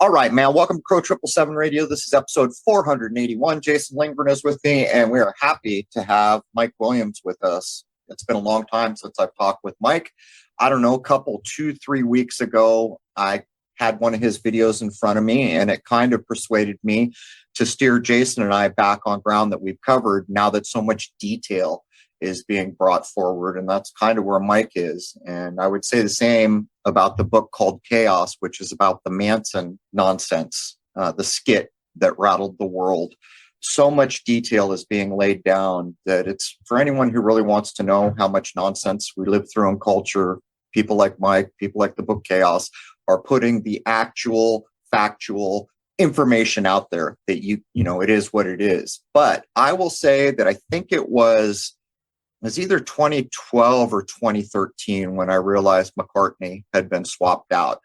All right, man. Welcome to Crrow777 Radio. This is episode 481. Jason Lingren is with me, and we are happy to have Mike Williams with us. It's been a long time since I've talked with Mike. I don't know, 2-3 weeks ago, I had one of his videos in front of me, and it kind of persuaded me to steer Jason and I back on ground that we've covered now that so much detail is being brought forward. And that's kind of where Mike is. And I would say the same about the book called Chaos, which is about the Manson nonsense, the skit that rattled the world. So much detail is being laid down that it's for anyone who really wants to know how much nonsense we live through in culture. People like Mike, people like the book Chaos are putting the actual factual information out there that you know, it is what it is. But I will say that I think it was either 2012 or 2013 when I realized McCartney had been swapped out.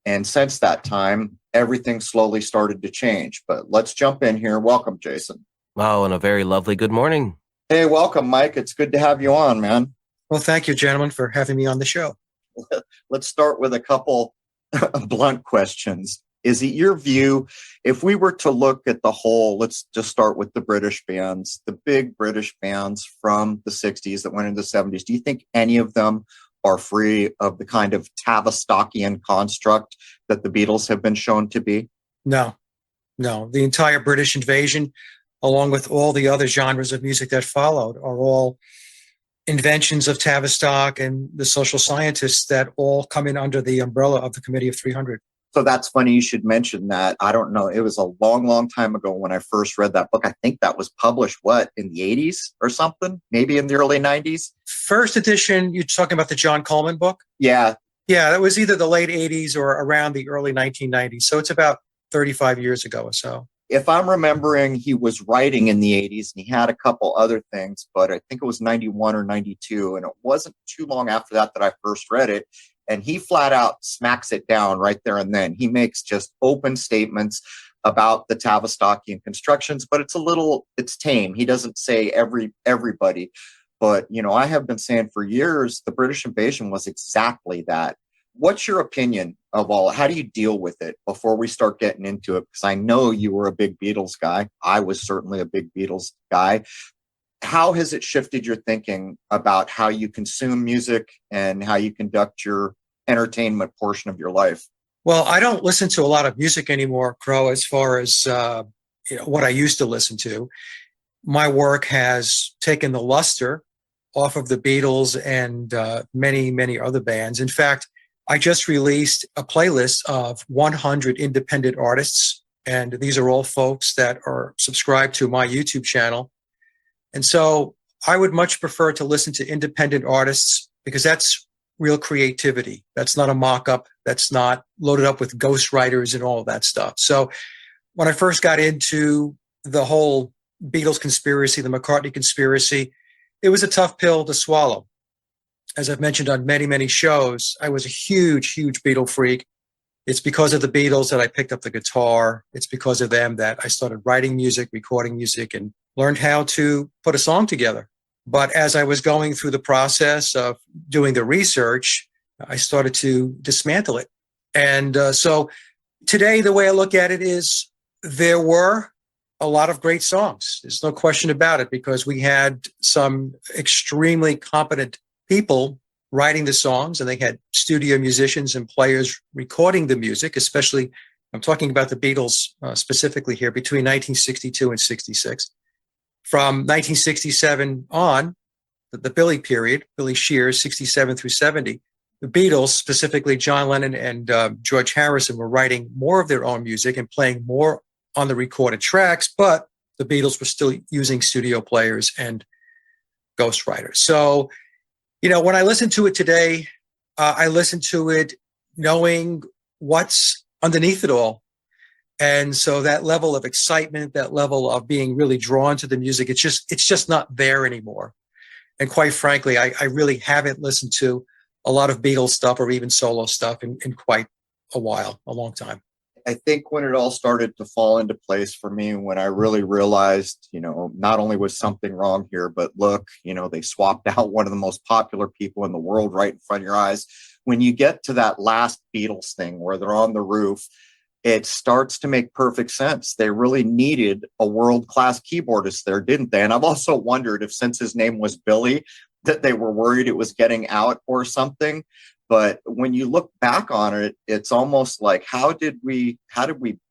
And since that time, everything slowly started to change. But let's jump in here. Welcome, Jason. Wow, and a very lovely good morning. Hey, welcome, Mike. It's good to have you on, man. Well, thank you, gentlemen, for having me on the show. Let's start with a couple blunt questions. Is it your view, if we were to look at the whole, let's just start with the British bands, the big British bands from the 60s that went into the 70s, do you think any of them are free of the kind of Tavistockian construct that the Beatles have been shown to be? No. The entire British invasion, along with all the other genres of music that followed, are all inventions of Tavistock and the social scientists that all come in under the umbrella of the Committee of 300. So that's funny you should mention that. I don't know. It was a long time ago when I first read that book. I think that was published, in the 80s or something? Maybe in the early 90s? First edition, you're talking about the John Coleman book? Yeah. Yeah, that was either the late 80s or around the early 1990s. So it's about 35 years ago or so. If I'm remembering, he was writing in the 80s and he had a couple other things, but I think it was 91 or 92. And it wasn't too long after that I first read it. And he flat out smacks it down right there and then. He makes just open statements about the Tavistockian constructions, but it's tame. He doesn't say everybody. But, I have been saying for years, the British invasion was exactly that. What's your opinion of how do you deal with it before we start getting into it? Because I know you were a big Beatles guy. I was certainly a big Beatles guy. How has it shifted your thinking about how you consume music and how you conduct your entertainment portion of your life? Well, I don't listen to a lot of music anymore, Crow, as far as what I used to listen to. My work has taken the luster off of the Beatles and many, many other bands. In fact, I just released a playlist of 100 independent artists, and these are all folks that are subscribed to my YouTube channel. And so I would much prefer to listen to independent artists because that's real creativity. That's not a mock-up. That's not loaded up with ghostwriters and all of that stuff. So when I first got into the whole Beatles conspiracy, the McCartney conspiracy, it was a tough pill to swallow. As I've mentioned on many, many shows, I was a huge, huge Beatle freak. It's because of the Beatles that I picked up the guitar. It's because of them that I started writing music, recording music, and learned how to put a song together. But as I was going through the process of doing the research, I started to dismantle it. And so today, the way I look at it is there were a lot of great songs. There's no question about it, because we had some extremely competent people writing the songs, and they had studio musicians and players recording the music, especially, I'm talking about the Beatles specifically here, between 1962 and 66. From 1967 on, the Billy period, Billy Shears, 67 through 70, the Beatles, specifically John Lennon and George Harrison, were writing more of their own music and playing more on the recorded tracks, but the Beatles were still using studio players and ghostwriters. So, when I listen to it today, I listen to it knowing what's underneath it all. And so that level of excitement, that level of being really drawn to the music, it's just not there anymore. And quite frankly, I really haven't listened to a lot of Beatles stuff or even solo stuff in quite a while, a long time. I think when it all started to fall into place for me, when I really realized, not only was something wrong here, but look, they swapped out one of the most popular people in the world right in front of your eyes. When you get to that last Beatles thing where they're on the roof, it starts to make perfect sense. They really needed a world-class keyboardist there, didn't they? And I've also wondered if, since his name was Billy, that they were worried it was getting out or something. But when you look back on it, it's almost like, how did we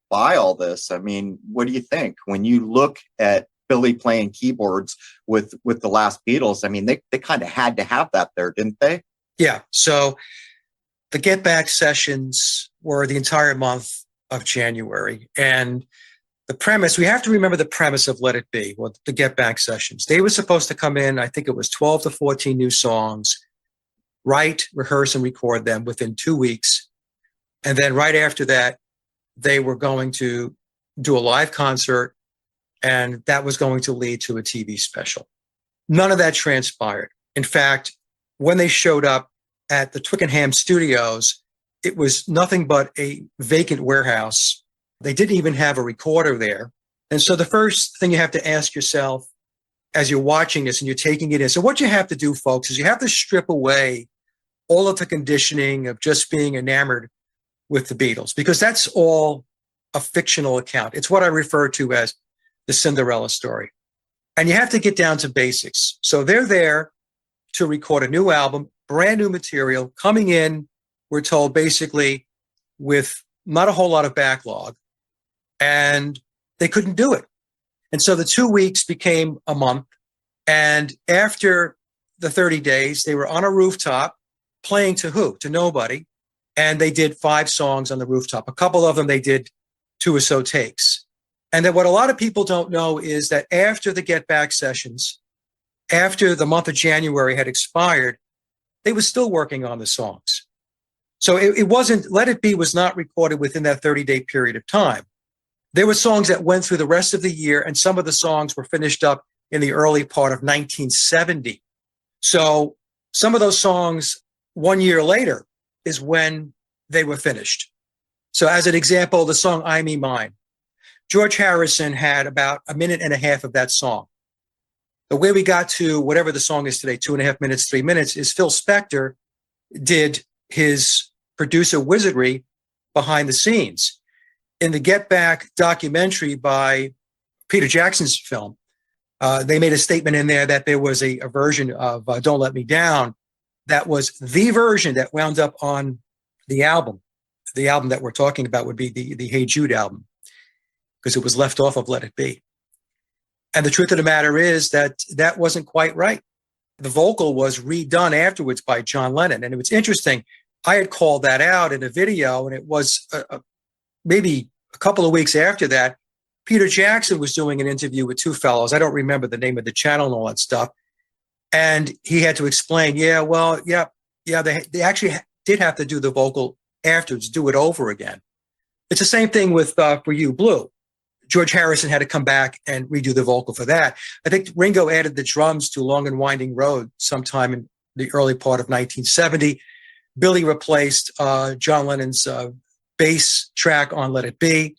buy all this? I mean, what do you think when you look at Billy playing keyboards with the last Beatles? I mean, they kind of had to have that there, didn't they? Yeah. So the Get Back sessions were the entire month of January. And the premise, we have to remember the premise of Let It Be, or the Get Back sessions. They were supposed to come in, I think it was 12 to 14 new songs, write, rehearse, and record them within 2 weeks. And then right after that, they were going to do a live concert, and that was going to lead to a TV special. None of that transpired. In fact, when they showed up at the Twickenham studios, it was nothing but a vacant warehouse. They didn't even have a recorder there. And so the first thing you have to ask yourself as you're watching this and you're taking it in, so what you have to do, folks, is you have to strip away all of the conditioning of just being enamored with the Beatles, because that's all a fictional account. It's what I refer to as the Cinderella story. And you have to get down to basics. So they're there to record a new album, brand new material, coming in, we're told, basically with not a whole lot of backlog, and they couldn't do it. And so the 2 weeks became a month. And after the 30 days, they were on a rooftop playing to who? To nobody. And they did 5 songs on the rooftop. A couple of them, they did 2 or so takes. And then what a lot of people don't know is that after the Get Back sessions, after the month of January had expired, they were still working on the songs. So it wasn't, Let It Be was not recorded within that 30-day period of time. There were songs that went through the rest of the year, and some of the songs were finished up in the early part of 1970. So some of those songs 1 year later is when they were finished. So as an example, the song I Me Mine, George Harrison had about 1.5 minutes of that song. The way we got to whatever the song is today, 2.5 minutes, 3 minutes, is Phil Spector did his producer wizardry behind the scenes. In the Get Back documentary by Peter Jackson's film, they made a statement in there that there was a version of Don't Let Me Down that was the version that wound up on the album. The album that we're talking about would be the Hey Jude album, because it was left off of Let It Be. And the truth of the matter is that that wasn't quite right. The vocal was redone afterwards by John Lennon. And it was interesting. I had called that out in a video, and it was maybe a couple of weeks after that, Peter Jackson was doing an interview with 2 fellows. I don't remember the name of the channel and all that stuff. And he had to explain, they actually did have to do the vocal afterwards, do it over again. It's the same thing with For You, Blue. George Harrison had to come back and redo the vocal for that. I think Ringo added the drums to Long and Winding Road sometime in the early part of 1970. Billy replaced John Lennon's bass track on Let It Be.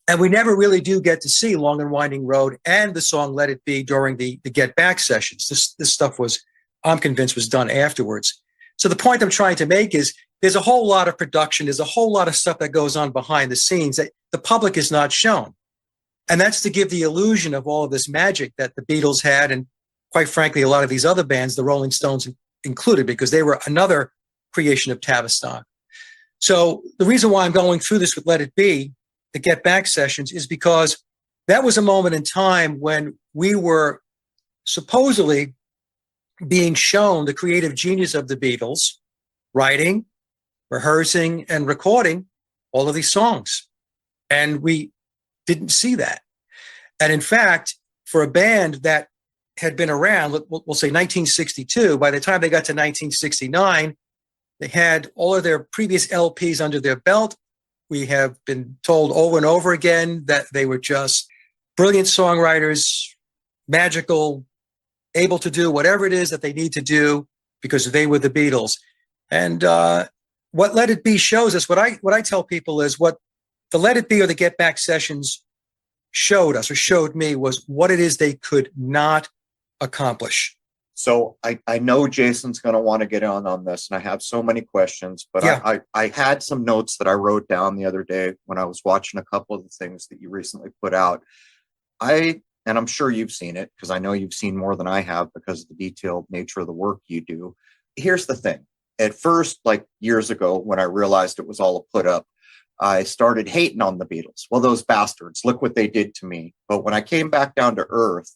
And we never really do get to see Long and Winding Road and the song Let It Be during the Get Back sessions. This stuff was, I'm convinced, was done afterwards. So the point I'm trying to make is there's a whole lot of production. There's a whole lot of stuff that goes on behind the scenes that the public is not shown. And that's to give the illusion of all of this magic that the Beatles had, and quite frankly, a lot of these other bands, the Rolling Stones included, because they were another creation of Tavistock. So the reason why I'm going through this with Let It Be, the Get Back sessions, is because that was a moment in time when we were supposedly being shown the creative genius of the Beatles, writing, rehearsing, and recording all of these songs. And we didn't see that. And in fact, for a band that had been around, we'll say 1962, by the time they got to 1969, they had all of their previous LPs under their belt. We have been told over and over again that they were just brilliant songwriters, magical, able to do whatever it is that they need to do because they were the Beatles. And what Let It Be shows us, what I tell people is what the Let It Be or the Get Back sessions showed us, or showed me, was what it is they could not accomplish. So I know Jason's going to want to get on this, and I have so many questions, but Yeah. I had some notes that I wrote down the other day when I was watching a couple of the things that you recently put out. And I'm sure you've seen it because I know you've seen more than I have because of the detailed nature of the work you do. Here's the thing. At first, like years ago, when I realized it was all a put up, I started hating on the Beatles. Well, those bastards, look what they did to me. But when I came back down to earth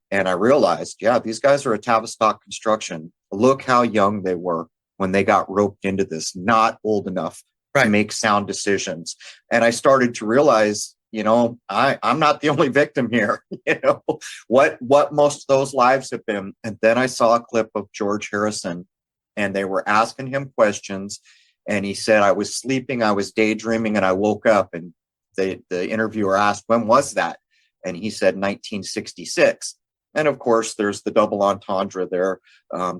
and I realized, yeah, these guys are a Tavistock construction. Look how young they were when they got roped into this, not old enough to Right. make sound decisions. And I started to realize, I'm not the only victim here. What most of those lives have been. And then I saw a clip of George Harrison, and they were asking him questions. And he said, I was sleeping, I was daydreaming, and I woke up. And the interviewer asked, when was that? And he said, 1966. And of course, there's the double entendre there.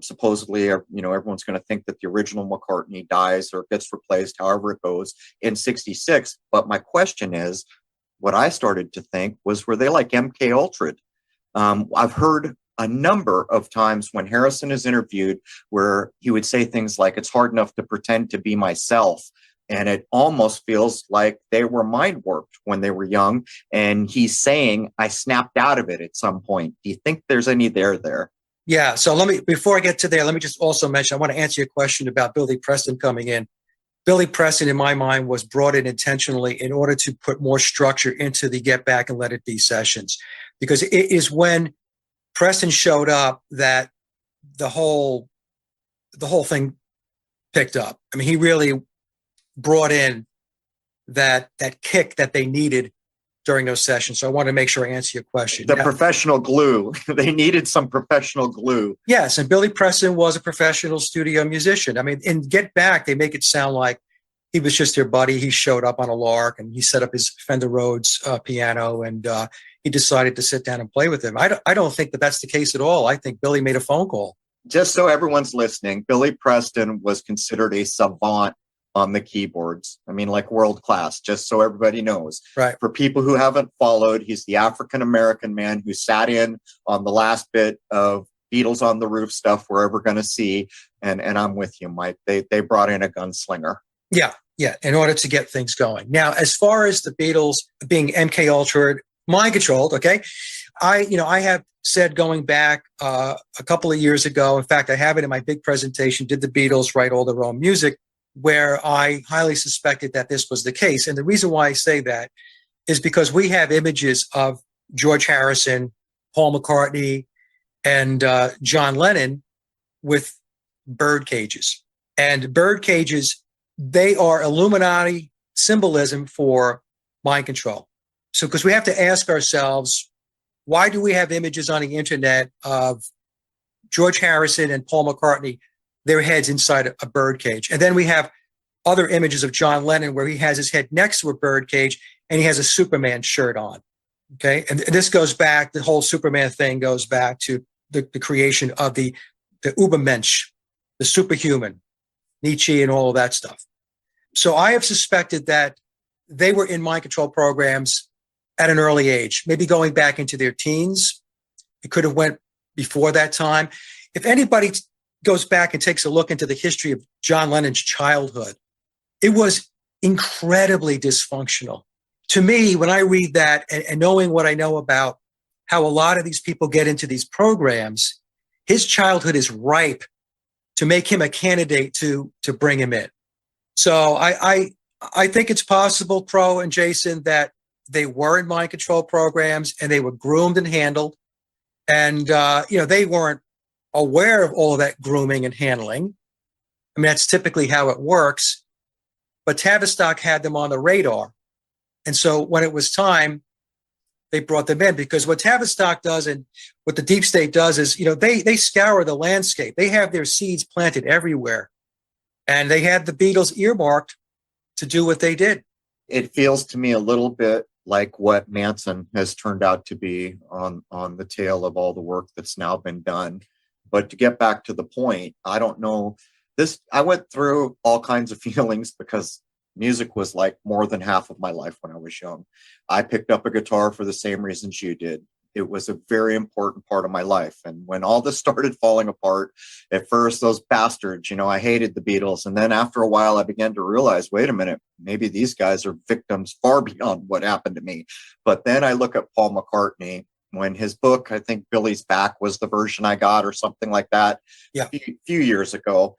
Supposedly, everyone's going to think that the original McCartney dies or gets replaced, however it goes, in 66. But my question is, what I started to think was, were they like MK Ultra? I've heard a number of times when Harrison is interviewed where he would say things like, it's hard enough to pretend to be myself. And it almost feels like they were mind warped when they were young. And he's saying, I snapped out of it at some point. Do you think there's any there? Yeah. So before I get to there, let me just also mention, I want to answer your question about Billy Preston coming in. Billy Preston, in my mind, was brought in intentionally in order to put more structure into the Get Back and Let It Be sessions, because it is when Preston showed up that the whole thing picked up. I mean, he really brought in that kick that they needed during those sessions. So I want to make sure I answer your question. The professional glue. They needed some professional glue. Yes, and Billy Preston was a professional studio musician. I mean, in Get Back, they make it sound like he was just their buddy. He showed up on a lark and he set up his Fender Rhodes piano and he decided to sit down and play with him. I don't think that that's the case at all. I think Billy made a phone call. Just so everyone's listening, Billy Preston was considered a savant on the keyboards. I mean, like world class, just so everybody knows. Right. For people who haven't followed, he's the African-American man who sat in on the last bit of Beatles on the Roof stuff we're ever going to see. And I'm with you, Mike. They brought in a gunslinger. Yeah. In order to get things going. Now, as far as the Beatles being MK Ultra, mind controlled, okay. I have said going back a couple of years ago, in fact, I have it in my big presentation, Did the Beatles Write All Their Own Music?, where I highly suspected that this was the case. And the reason why I say that is because we have images of George Harrison, Paul McCartney, and John Lennon with bird cages. And bird cages, they are Illuminati symbolism for mind control. So, because we have to ask ourselves, why do we have images on the internet of George Harrison and Paul McCartney, their heads inside a bird cage? And then we have other images of John Lennon where he has his head next to a bird cage and he has a Superman shirt on. Okay. And this goes back, the whole Superman thing goes back to the creation of the Übermensch, the superhuman, Nietzsche and all of that stuff. So I have suspected that they were in mind control programs at an early age, maybe going back into their teens. It could have went before that time. If anybody goes back and takes a look into the history of John Lennon's childhood, it was incredibly dysfunctional. To me, when I read that and knowing what I know about how a lot of these people get into these programs, his childhood is ripe to make him a candidate to bring him in. So I think it's possible, Crow and Jason, that they were in mind control programs and they were groomed and handled. And, they weren't aware of all of that grooming and handling. I mean, that's typically how it works. But Tavistock had them on the radar. And so when it was time, they brought them in, because what Tavistock does and what the deep state does is, they scour the landscape. They have their seeds planted everywhere. And they had the Beatles earmarked to do what they did. It feels to me a little bit like what Manson has turned out to be on the tail of all the work that's now been done. But to get back to the point, I don't know this. I went through all kinds of feelings because music was like more than half of my life when I was young. I picked up a guitar for the same reasons you did. it was a very important part of my life. And when all this started falling apart, at first, those bastards, I hated the Beatles. And then after a while, I began to realize, wait a minute, maybe these guys are victims far beyond what happened to me. But then I look at Paul McCartney, when his book, I think Billy's Back was the version I got or something like that, Yeah. a few years ago.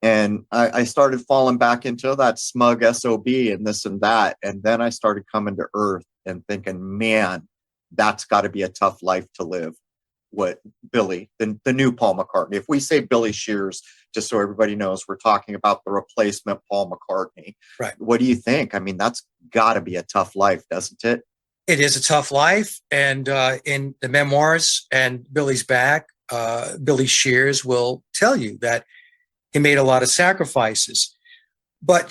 And I started falling back into that smug SOB and this and that. And then I started coming to earth and thinking, man, that's got to be a tough life to live. What Billy, the new Paul McCartney. If we say Billy Shears, just so everybody knows, we're talking about the replacement Paul McCartney. Right. What do you think? I mean, that's got to be a tough life, doesn't it? It is a tough life. And in the Memoirs and Billy's Back, Billy Shears will tell you that he made a lot of sacrifices. But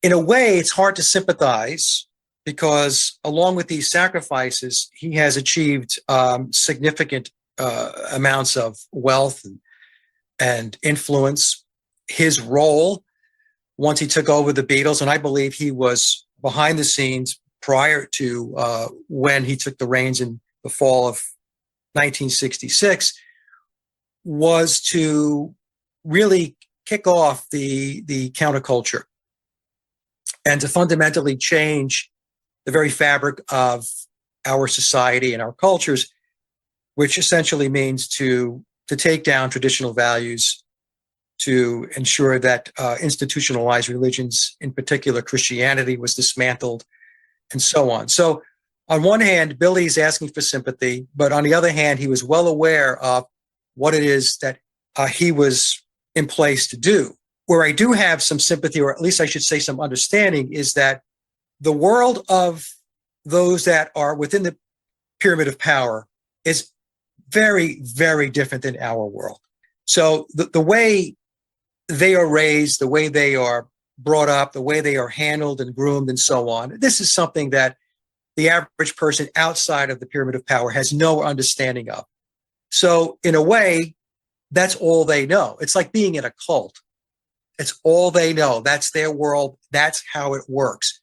in a way, it's hard to sympathize because along with these sacrifices, he has achieved significant amounts of wealth and influence. His role, once he took over the Beatles, and I believe he was behind the scenes prior to when he took the reins in the fall of 1966, was to really kick off the counterculture and to fundamentally change the very fabric of our society and our cultures, which essentially means to take down traditional values, to ensure that institutionalized religions, in particular Christianity, was dismantled, and so on. So on one hand, Billy's asking for sympathy, but on the other hand, he was well aware of what it is that he was in place to do. Where I do have some sympathy, or at least I should say some understanding, is that the world of those that are within the pyramid of power is very, very different than our world. So the way they are raised, the way they are brought up, the way they are handled and groomed and so on, this is something that the average person outside of the pyramid of power has no understanding of. So in a way, that's all they know. It's like being in a cult. It's all they know. That's their world. That's how it works.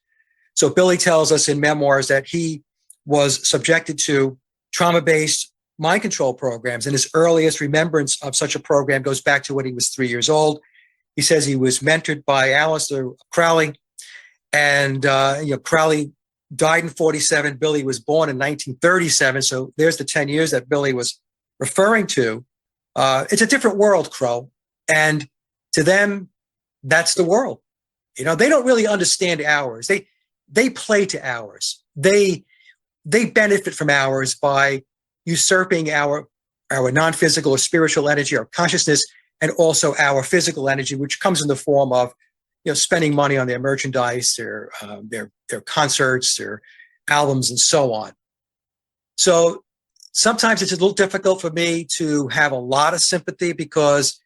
So Billy tells us in Memoirs that he was subjected to trauma-based mind control programs, and his earliest remembrance of such a program goes back to when he was 3 years old. He says he was mentored by Aleister Crowley, and Crowley died in 1947. Billy was born in 1937, so there's the 10 years that Billy was referring to. It's a different world, Crow, and to them, that's the world. They don't really understand ours. They play to ours. They benefit from ours by usurping our non-physical or spiritual energy, our consciousness, and also our physical energy, which comes in the form of spending money on their merchandise, their concerts, their albums, and so on. So sometimes it's a little difficult for me to have a lot of sympathy because,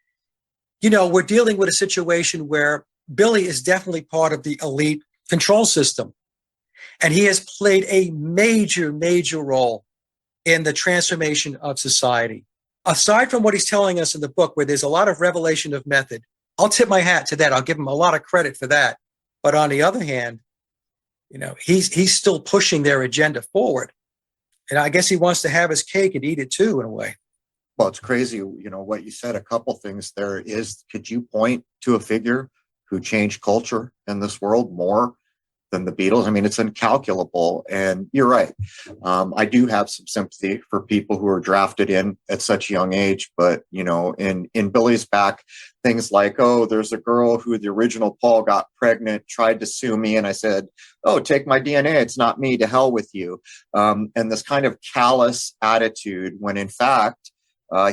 we're dealing with a situation where Billy is definitely part of the elite control system. And he has played a major, major role in the transformation of society. Aside from what he's telling us in the book, where there's a lot of revelation of method, I'll tip my hat to that. I'll give him a lot of credit for that. But on the other hand, he's still pushing their agenda forward. And I guess he wants to have his cake and eat it too, in a way. Well, it's crazy, what you said. A couple things there is, could you point to a figure who changed culture in this world more than the Beatles? I mean, it's incalculable. And you're right. I do have some sympathy for people who are drafted in at such a young age. But, in Billy's Back, things like, oh, there's a girl who the original Paul got pregnant, tried to sue me. And I said, oh, take my DNA. It's not me. To hell with you. And this kind of callous attitude when in fact,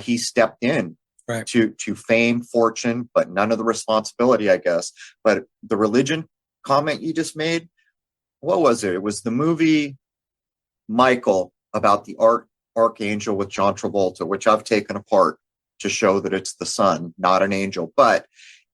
he stepped in right. to fame, fortune, but none of the responsibility, I guess. But the religion comment you just made, what was it? It was the movie Michael about the archangel with John Travolta, which I've taken apart to show that it's the son, not an angel. But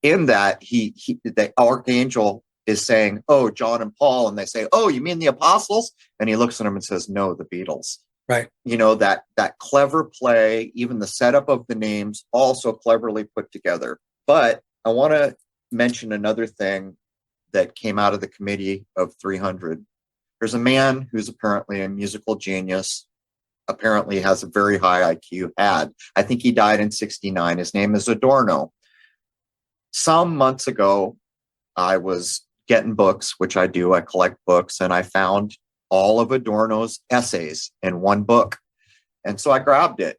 in that, the archangel is saying, oh, John and Paul, and they say, oh, you mean the apostles? And he looks at them and says, no, the Beatles. Right. That clever play, even the setup of the names, also cleverly put together. But I want to mention another thing that came out of the committee of 300. There's a man who's apparently a musical genius, apparently has a very high IQ, had. I think he died in 69. His name is Adorno. Some months ago, I was getting books, which I do. I collect books, and I found all of Adorno's essays in one book. And so I grabbed it.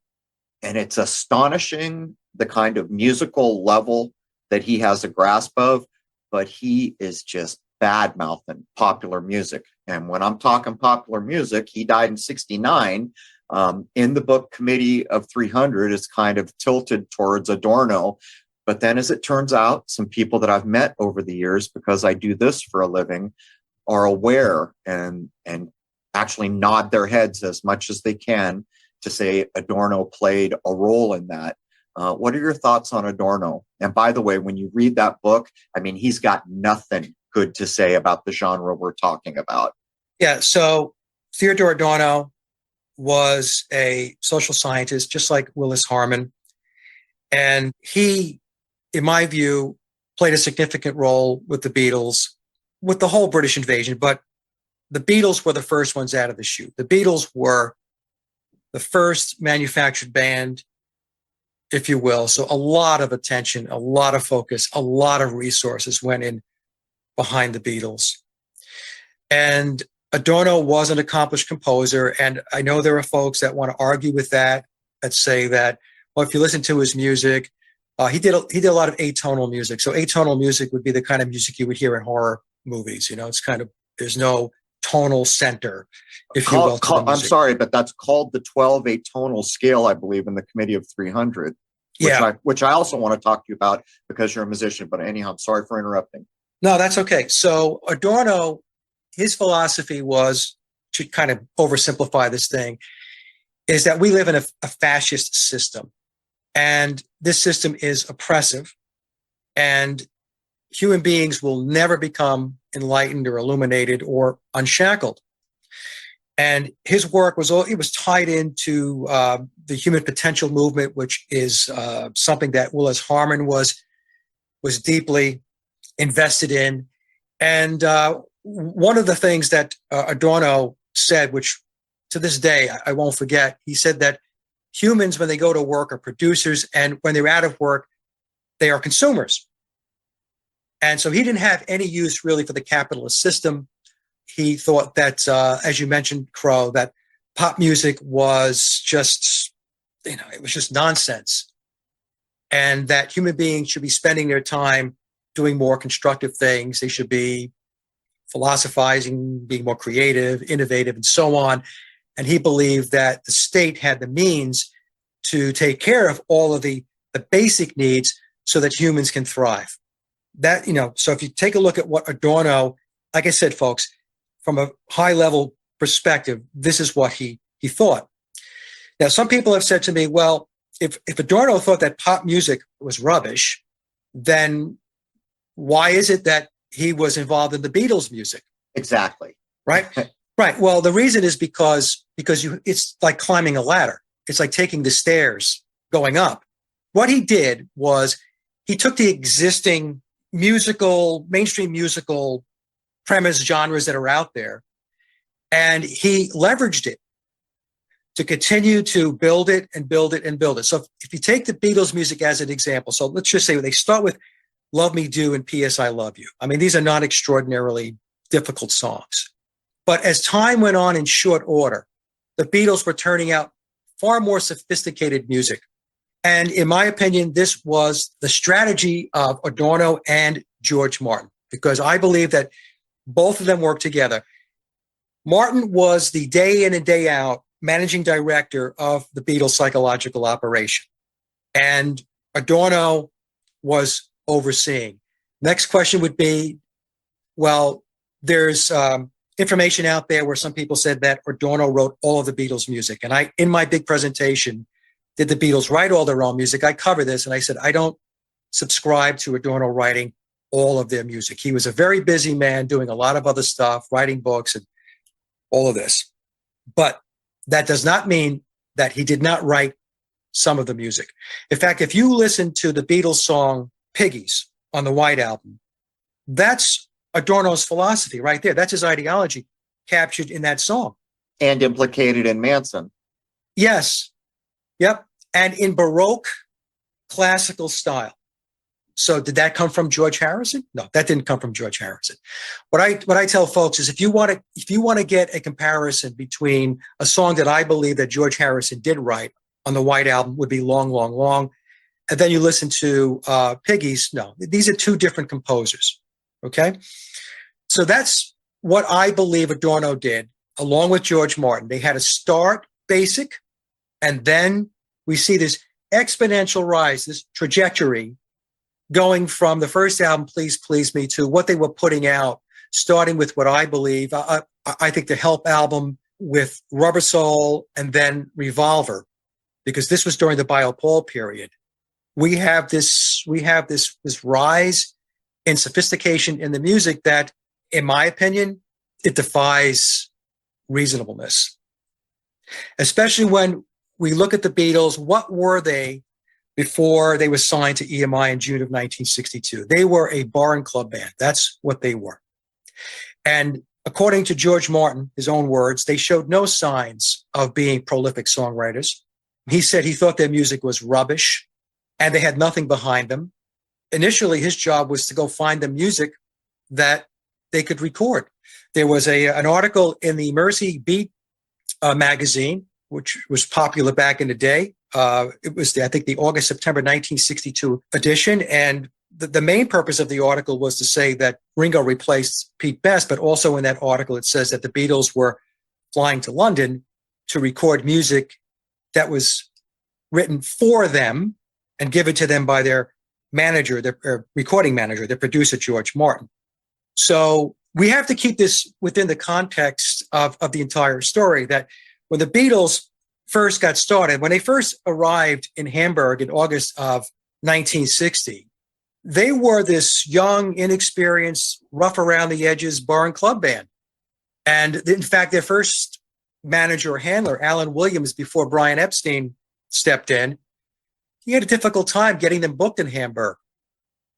And it's astonishing the kind of musical level that he has a grasp of, but he is just bad-mouthing popular music. And when I'm talking popular music, he died in 69. In the book Committee of 300 is kind of tilted towards Adorno. But then, as it turns out, some people that I've met over the years, because I do this for a living, are aware and actually nod their heads as much as they can to say Adorno played a role in that. What are your thoughts on Adorno? And by the way, when you read that book, I mean, he's got nothing good to say about the genre we're talking about. Yeah, so Theodore Adorno was a social scientist, just like Willis Harman. And he, in my view, played a significant role with the Beatles, with the whole British invasion. But the Beatles were the first ones out of the chute. The Beatles were the first manufactured band, if you will. So a lot of attention, a lot of focus, a lot of resources went in behind the Beatles. And Adorno was an accomplished composer. And I know there are folks that want to argue with that say that, well, if you listen to his music, he did a lot of atonal music. So atonal music would be the kind of music you would hear in horror movies. You know, it's kind of, there's no tonal center, if you will. I'm sorry, but that's called the 12 atonal scale, I believe, in the Committee of 300. Which I also want to talk to you about because you're a musician. But anyhow, I'm sorry for interrupting. No, that's okay. So Adorno, his philosophy was, to kind of oversimplify this thing, is that we live in a fascist system. And this system is oppressive. And human beings will never become enlightened or illuminated or unshackled. And his work was tied into the human potential movement, which is something that Willis Harman was deeply invested in. And one of the things that Adorno said, which to this day I won't forget, he said that humans, when they go to work, are producers, and when they're out of work, they are consumers. And so he didn't have any use really for the capitalist system. He thought that, as you mentioned, Crow, that pop music was just, it was just nonsense. And that human beings should be spending their time doing more constructive things. They should be philosophizing, being more creative, innovative, and so on. And he believed that the state had the means to take care of all of the basic needs so that humans can thrive. That, so if you take a look at what Adorno, like I said, folks, from a high level perspective, this is what he thought. Now, some people have said to me, well, if Adorno thought that pop music was rubbish, then why is it that he was involved in the Beatles' music? Exactly. Right? Right. Well, the reason is because it's like climbing a ladder. It's like taking the stairs going up. What he did was he took the existing mainstream musical premise genres that are out there, and he leveraged it to continue to build it and build it and build it. So if you take the Beatles music as an example, so let's just say they start with Love Me Do and P.S. I Love You. I mean, these are not extraordinarily difficult songs. But as time went on in short order, the Beatles were turning out far more sophisticated music. And in my opinion, this was the strategy of Adorno and George Martin, because I believe that both of them worked together. Martin was the day in and day out managing director of the Beatles' psychological operation. And Adorno was overseeing. Next question would be, well, there's information out there where some people said that Adorno wrote all of the Beatles' music. And I, in my big presentation, did the Beatles write all their own music? I cover this, and I said, I don't subscribe to Adorno writing all of their music. He was a very busy man doing a lot of other stuff, writing books and all of this. But that does not mean that he did not write some of the music. In fact, if you listen to the Beatles song Piggies on the White Album, that's Adorno's philosophy right there. That's his ideology captured in that song. And implicated in Manson. Yes. Yep. And in Baroque classical style. So did that come from George Harrison? No, that didn't come from George Harrison. What I tell folks is if you want to get a comparison between a song that I believe that George Harrison did write on the White Album would be Long, Long, Long. And then you listen to Piggies. No, these are two different composers. Okay. So that's what I believe Adorno did along with George Martin. They had to start basic, and then we see this exponential rise, this trajectory going from the first album, Please Please Me, to what they were putting out, starting with what I believe, I think the Help album with Rubber Soul and then Revolver, because this was during the Bio Paul period. We have this rise in sophistication in the music that, in my opinion, it defies reasonableness. Especially when we look at the Beatles, what were they before they were signed to EMI in June of 1962? They were a bar and club band. That's what they were. And according to George Martin, his own words, they showed no signs of being prolific songwriters. He said he thought their music was rubbish and they had nothing behind them. Initially, his job was to go find the music that they could record. There was an article in the Mercy Beat magazine, which was popular back in the day. It was, I think, the August-September 1962 edition. And the main purpose of the article was to say that Ringo replaced Pete Best, but also in that article it says that the Beatles were flying to London to record music that was written for them and given to them by their manager, their recording manager, their producer, George Martin. So we have to keep this within the context of the entire story, that when the Beatles first got started, when they first arrived in Hamburg in August of 1960, they were this young, inexperienced, rough around the edges bar and club band. And in fact, their first manager or handler, Alan Williams, before Brian Epstein stepped in, he had a difficult time getting them booked in Hamburg.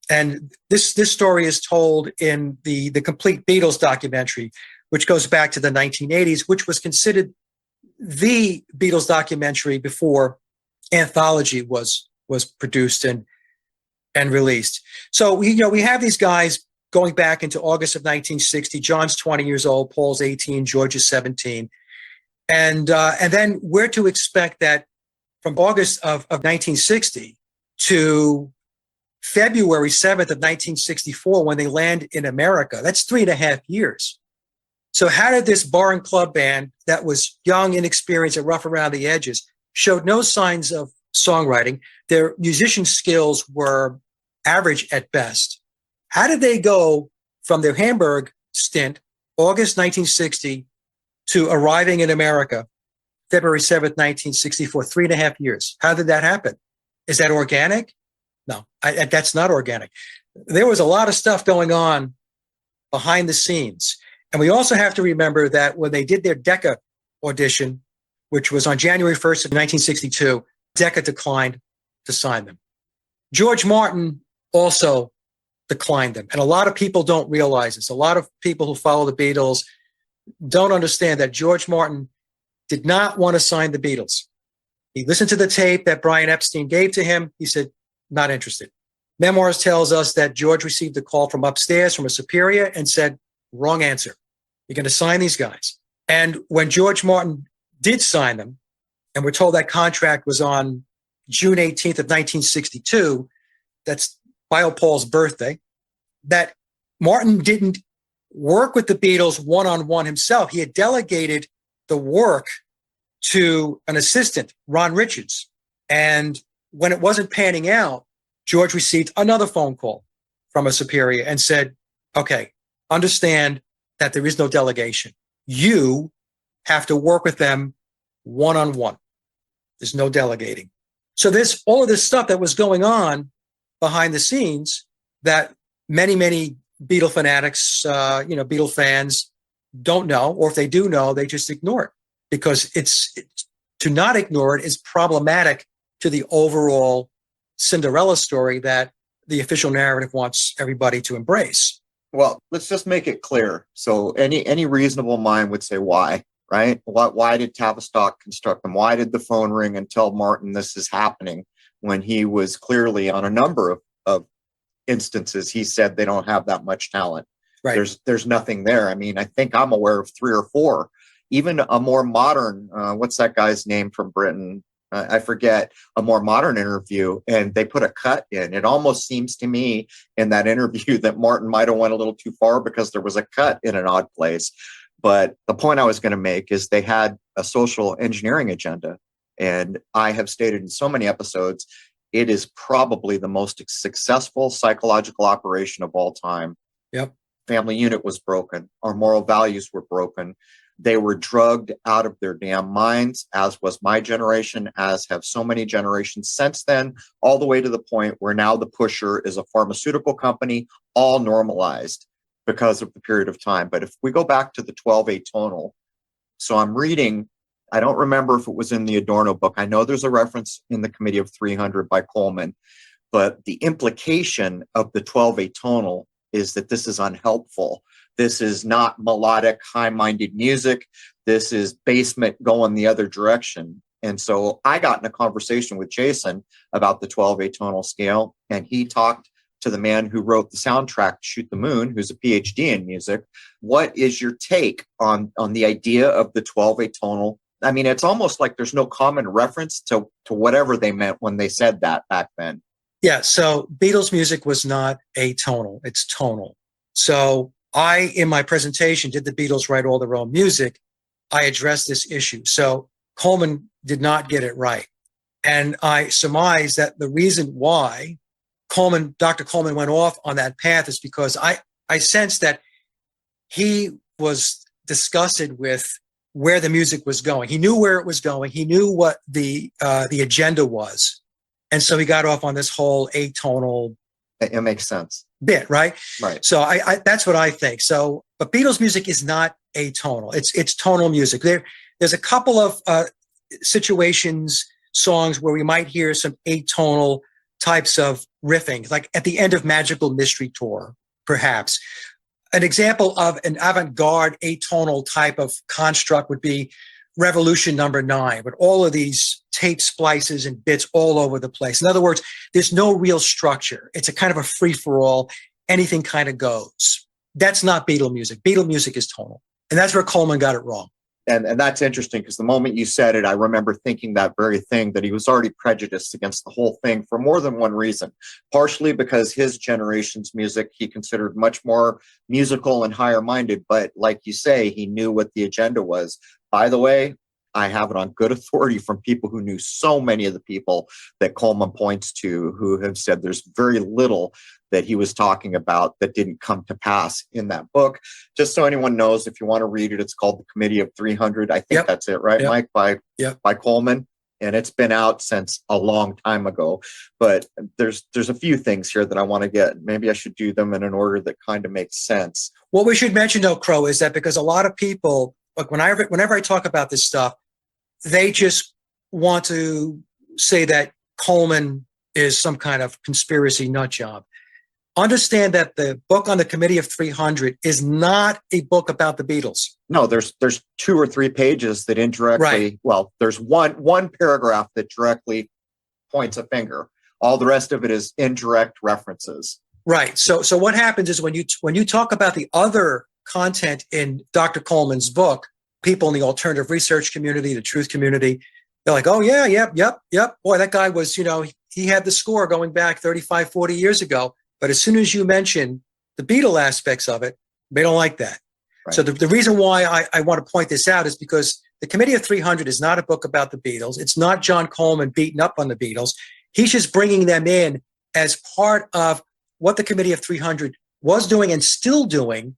And this story is told in the Complete Beatles documentary, which goes back to the 1980s, which was considered the Beatles documentary before Anthology was produced and released. So we have these guys going back into August of 1960. John's 20 years old, Paul's 18, George is 17. And then we're to expect that from August of 1960 to February 7th of 1964, when they land in America, that's 3.5 years. So how did this bar and club band that was young, inexperienced, and rough around the edges, showed no signs of songwriting, their musician skills were average at best, how did they go from their Hamburg stint, August 1960, to arriving in America, February 7th, 1964, 3.5 years? How did that happen? Is that organic? No, that's not organic. There was a lot of stuff going on behind the scenes. And we also have to remember that when they did their Decca audition, which was on January 1st of 1962, Decca declined to sign them. George Martin also declined them. And a lot of people don't realize this. A lot of people who follow the Beatles don't understand that George Martin did not want to sign the Beatles. He listened to the tape that Brian Epstein gave to him. He said, not interested. Memoirs tells us that George received a call from upstairs from a superior and said, wrong answer. You're going to sign these guys. And when George Martin did sign them, and we're told that contract was on June 18th of 1962, that's Bio Paul's birthday, that Martin didn't work with the Beatles one-on-one himself. He had delegated the work to an assistant, Ron Richards. And when it wasn't panning out, George received another phone call from a superior and said, okay, understand that there is no delegation. You have to work with them one-on-one. There's no delegating. So there's all of this stuff that was going behind the scenes that many Beatle fanatics, Beatle fans don't know, or if they do know, they just ignore it, because it's to not ignore it is problematic to the overall Cinderella story that the official narrative wants everybody to embrace. Well, let's just make it clear. So any reasonable mind would say why, right? Why did Tavistock construct them? Why did the phone ring and tell Martin this is happening when he was clearly on a number of instances, he said they don't have that much talent. Right. There's nothing there. I mean, I think I'm aware of 3 or 4, even a more modern, what's that guy's name from Britain? I forget, a more modern interview, and they put a cut in. It almost seems to me in that interview that Martin might have went a little too far because there was a cut in an odd place. But the point I was going to make is they had a social engineering agenda. And I have stated in so many episodes, it is probably the most successful psychological operation of all time. Yep. Family unit was broken. Our moral values were broken. They were drugged out of their damn minds, as was my generation, as have so many generations since then, all the way to the point where now the pusher is a pharmaceutical company, all normalized because of the period of time. But if we go back to the 12 atonal, so I'm reading, I don't remember if it was in the Adorno book. I know there's a reference in the Committee of 300 by Coleman, but the implication of the 12 atonal is that this is unhelpful. This is not melodic, high-minded music. This is basement going the other direction. And so I got in a conversation with Jason about the 12 atonal scale, and he talked to the man who wrote the soundtrack to Shoot the Moon, who's a PhD in music. What is your take on the idea of the 12 atonal? I mean, it's almost like there's no common reference to whatever they meant when they said that back then. Yeah, so Beatles music was not atonal, it's tonal. So I, in my presentation, did the Beatles write all their own music? I addressed this issue. So Coleman did not get it right. And I surmise that the reason why Dr. Coleman went off on that path is because I sensed that he was disgusted with where the music was going. He knew where it was going. He knew what the agenda was. And so he got off on this whole atonal. It makes sense. Bit, right? Right. So I that's what I think. So, but Beatles music is not atonal. It's tonal music. There's a couple of situations, songs where we might hear some atonal types of riffing, like at the end of Magical Mystery Tour, perhaps. An example of an avant-garde atonal type of construct would be Revolution Number 9, with all of these tape splices and bits all over the place. In other words, there's no real structure. It's a kind of a free-for-all. Anything kind of goes. That's not Beatle music. Beatle music is tonal. And that's where Coleman got it wrong. And that's interesting, because the moment you said it, I remember thinking that very thing, that he was already prejudiced against the whole thing for more than one reason. Partially because his generation's music he considered much more musical and higher minded. But like you say, he knew what the agenda was. By the way, I have it on good authority from people who knew so many of the people that Coleman points to, who have said there's very little that he was talking about that didn't come to pass in that book. Just so anyone knows, if you want to read it, it's called The Committee of 300. I think that's it, right, Mike? By Coleman. And it's been out since a long time ago. But there's a few things here that I want to get. Maybe I should do them in an order that kind of makes sense. What we should mention, though, Crow, is that because a lot of people, like whenever I talk about this stuff, they just want to say that Coleman is some kind of conspiracy nut job. Understand that the book on the Committee of 300 is not a book about the Beatles. No, there's 2 or 3 pages that indirectly, right. Well, there's one paragraph that directly points a finger. All the rest of it is indirect references. Right. So what happens is when you talk about the other content in Dr. Coleman's book, people in the alternative research community, the truth community, they're like, oh yeah, yep. Boy, that guy was, he had the score going back 35, 40 years ago. But as soon as you mention the Beatle aspects of it, they don't like that. Right. So the reason why I want to point this out is because the Committee of 300 is not a book about the Beatles. It's not John Coleman beating up on the Beatles. He's just bringing them in as part of what the Committee of 300 was doing and still doing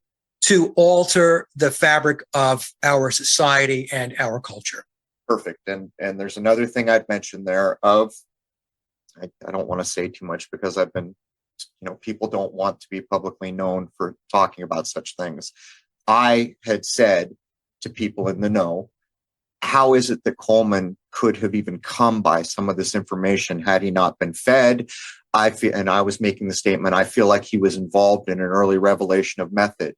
to alter the fabric of our society and our culture. Perfect. And there's another thing I'd mentioned there of, I don't want to say too much because I've been, people don't want to be publicly known for talking about such things. I had said to people in the know, how is it that Coleman could have even come by some of this information had he not been fed? And I was making the statement, I feel like he was involved in an early revelation of method.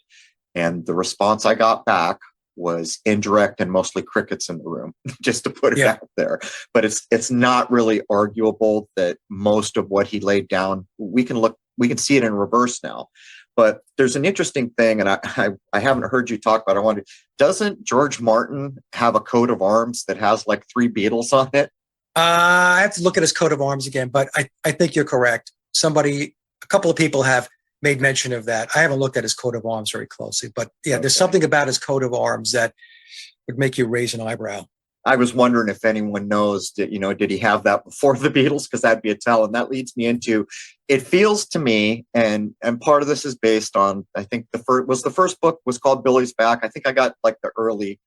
And the response I got back was indirect and mostly crickets in the room, just to put it Yeah. out there. But it's not really arguable that most of what he laid down, we can see it in reverse now. But there's an interesting thing, and I haven't heard you talk about it. Doesn't George Martin have a coat of arms that has like 3 Beatles on it? I have to look at his coat of arms again, but I think you're correct. A couple of people have made mention of that. I haven't looked at his coat of arms very closely, but yeah, there's something about his coat of arms that would make you raise an eyebrow. I was wondering if anyone knows that, did he have that before the Beatles? Because that'd be a tell. And that leads me into, it feels to me, and part of this is based on, I think the first book was called Billy's Back. I think I got like the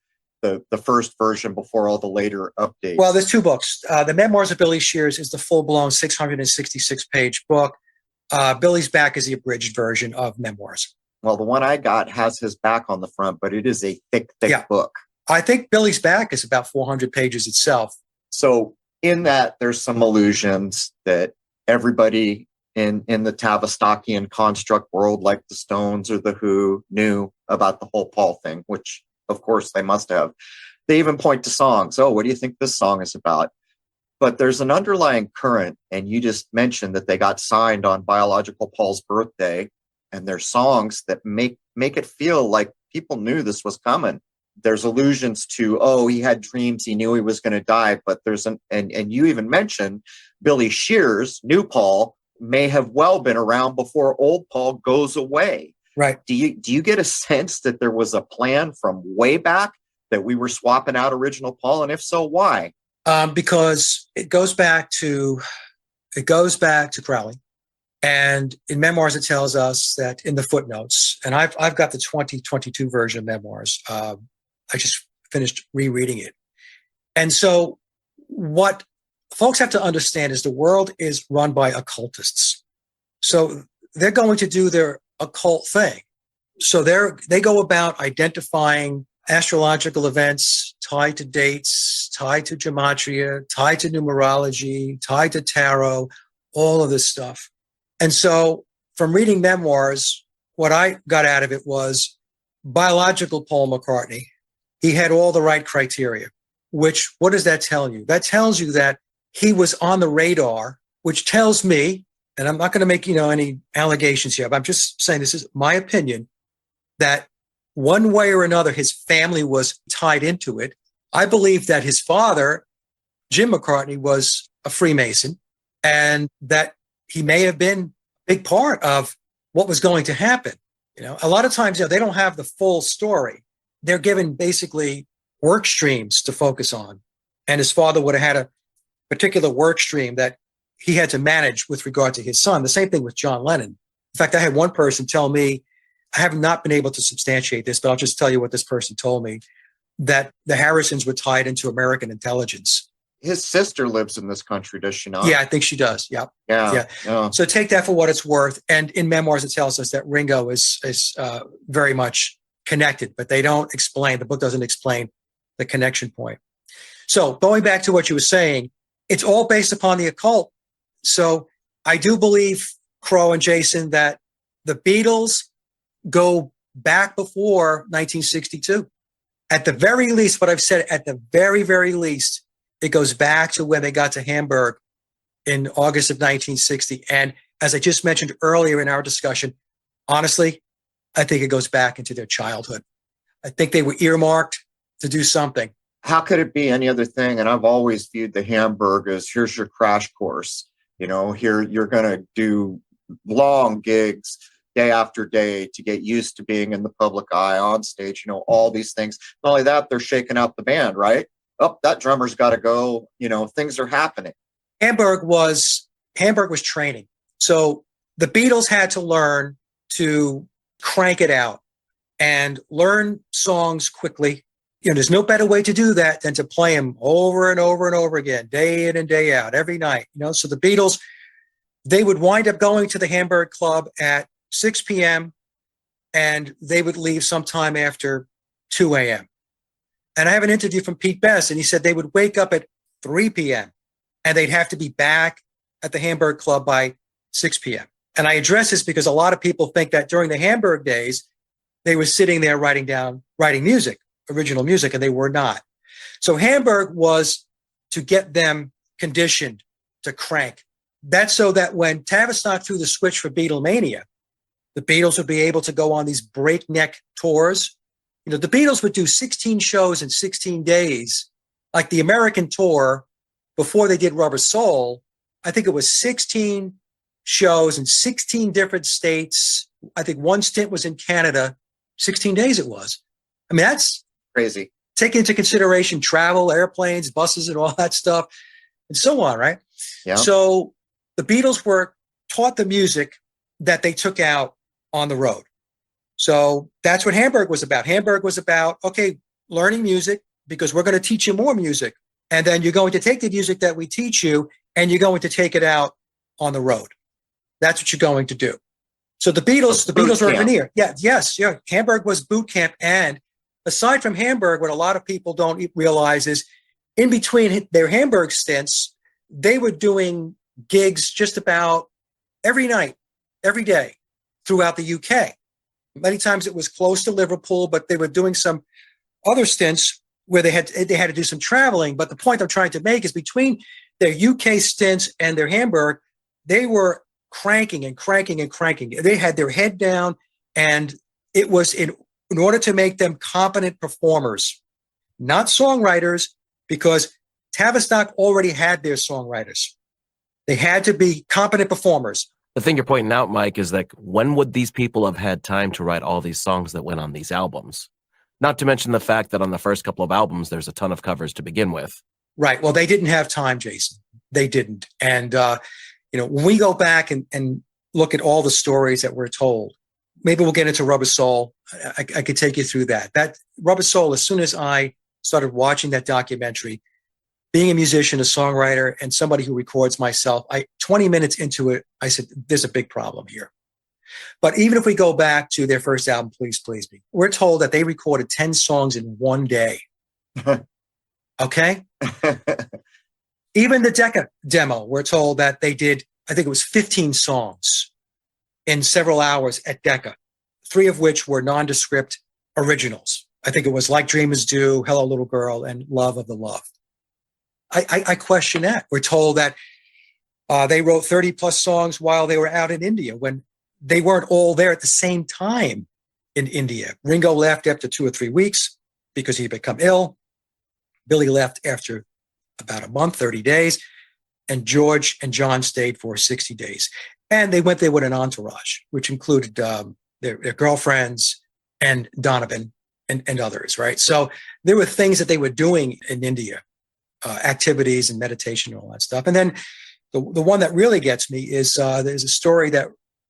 first version before all the later updates. Well, there's 2 books. The Memoirs of Billy Shears is the full-blown 666-page book. Billy's Back is the abridged version of Memoirs. Well, the one I got has his back on the front, but it is a thick book. I think Billy's Back is about 400 pages itself. So in that, there's some allusions that everybody in the Tavistockian construct world, like the Stones or the Who, knew about the whole Paul thing, which of course they must have. They even point to songs. Oh, what do you think this song is about? But there's an underlying current, and you just mentioned that they got signed on biological Paul's birthday, and there's songs that make it feel like people knew this was coming. There's allusions to, oh, he had dreams, he knew he was going to die, but and you even mentioned Billy Shears, new Paul, may have well been around before old Paul goes away. Right. Do you get a sense that there was a plan from way back that we were swapping out original Paul, and if so, why? Because it goes back to Crowley, and in Memoirs it tells us that in the footnotes, and I've got the 2022 version of Memoirs. I just finished rereading it, and so what folks have to understand is the world is run by occultists, so they're going to do their occult thing. So they go about identifying astrological events tied to dates, tied to gematria, tied to numerology, tied to tarot, all of this stuff. And so from reading Memoirs, what I got out of it was biological Paul McCartney. He had all the right criteria, which, what does that tell you? That tells you that he was on the radar, which tells me, and I'm not going to make, any allegations here, but I'm just saying this is my opinion, that one way or another, his family was tied into it. I believe that his father, Jim McCartney, was a Freemason, and that he may have been a big part of what was going to happen. A lot of times, they don't have the full story. They're given basically work streams to focus on. And his father would have had a particular work stream that he had to manage with regard to his son. The same thing with John Lennon. In fact, I had one person tell me, I have not been able to substantiate this, but I'll just tell you what this person told me, that the Harrisons were tied into American intelligence. His sister lives in this country, does she not? Yeah, I think she does. Yep. Yeah. So take that for what it's worth. And in Memoirs, it tells us that Ringo is very much connected, but they don't explain, the book doesn't explain the connection point. So going back to what you were saying, it's all based upon the occult. So I do believe, Crow and Jason, that the Beatles go back before 1962. At the very least, what I've said, at the very, very least, it goes back to when they got to Hamburg in August of 1960. And as I just mentioned earlier in our discussion, honestly, I think it goes back into their childhood. I think they were earmarked to do something. How could it be any other thing? And I've always viewed the Hamburg as, here's your crash course. Here you're going to do long gigs day after day to get used to being in the public eye, on stage, all these things. Not only that, they're shaking out the band, right? Oh, that drummer's got to go, things are happening. Hamburg was training. So the Beatles had to learn to crank it out and learn songs quickly. There's no better way to do that than to play them over and over and over again, day in and day out, every night. So the Beatles, they would wind up going to the Hamburg Club at 6 p.m. and they would leave sometime after 2 a.m. And I have an interview from Pete Best, and he said they would wake up at 3 p.m. and they'd have to be back at the Hamburg Club by 6 p.m. And I address this because a lot of people think that during the Hamburg days, they were sitting there writing music. original music, and they were not. So Hamburg was to get them conditioned to crank. That's so that when Tavistock threw the switch for Beatlemania, the Beatles would be able to go on these breakneck tours. You know, the Beatles would do 16 shows in 16 days, like the American tour before they did Rubber Soul. I think it was 16 shows in 16 different states. I think one stint was in Canada. 16 days it was. I mean, that's Crazy. taking into consideration travel, airplanes, buses, and all that stuff, and so on, right? Yeah. So the Beatles were taught the music that they took out on the road. So that's what Hamburg was about. Hamburg was about, okay, learning music because we're going to teach you more music. And then you're going to take the music that we teach you and you're going to take it out on the road. That's what you're going to do. So the Beatles were a veneer. Yeah, yes, yeah. Hamburg was boot camp. And aside from Hamburg, what a lot of people don't realize is in between their Hamburg stints, they were doing gigs just about every night, every day throughout the UK. Many times it was close to Liverpool, but they were doing some other stints where they had to do some traveling. But the point I'm trying to make is between their UK stints and their Hamburg, they were cranking and cranking and cranking. They had their head down, and it was in order to make them competent performers, not songwriters, because Tavistock already had their songwriters. They had to be competent performers. The thing you're pointing out, Mike, is that when would these people have had time to write all these songs that went on these albums? Not to mention the fact that on the first couple of albums, there's a ton of covers to begin with. Right. Well, they didn't have time, Jason. They didn't. And, when we go back and look at all the stories that we're told, maybe we'll get into Rubber Soul. I could take you through that. That Rubber Soul, as soon as I started watching that documentary, being a musician, a songwriter, and somebody who records myself, 20 minutes into it, I said, there's a big problem here. But even if we go back to their first album, Please Please Me, we're told that they recorded 10 songs in one day. Okay? Even the Decca demo, we're told that they did, I think it was 15 songs in several hours at Decca, 3 of which were nondescript originals. I think it was Like Dreamers Do, Hello Little Girl, and Love of the Love. I question that. We're told that they wrote 30 plus songs while they were out in India when they weren't all there at the same time in India. Ringo left after 2 or 3 weeks because he'd become ill. Billy left after about a month, 30 days, and George and John stayed for 60 days. And they went there with an entourage, which included their girlfriends and Donovan and others, right? So there were things that they were doing in India, activities and meditation and all that stuff. And then the one that really gets me is there's a story that,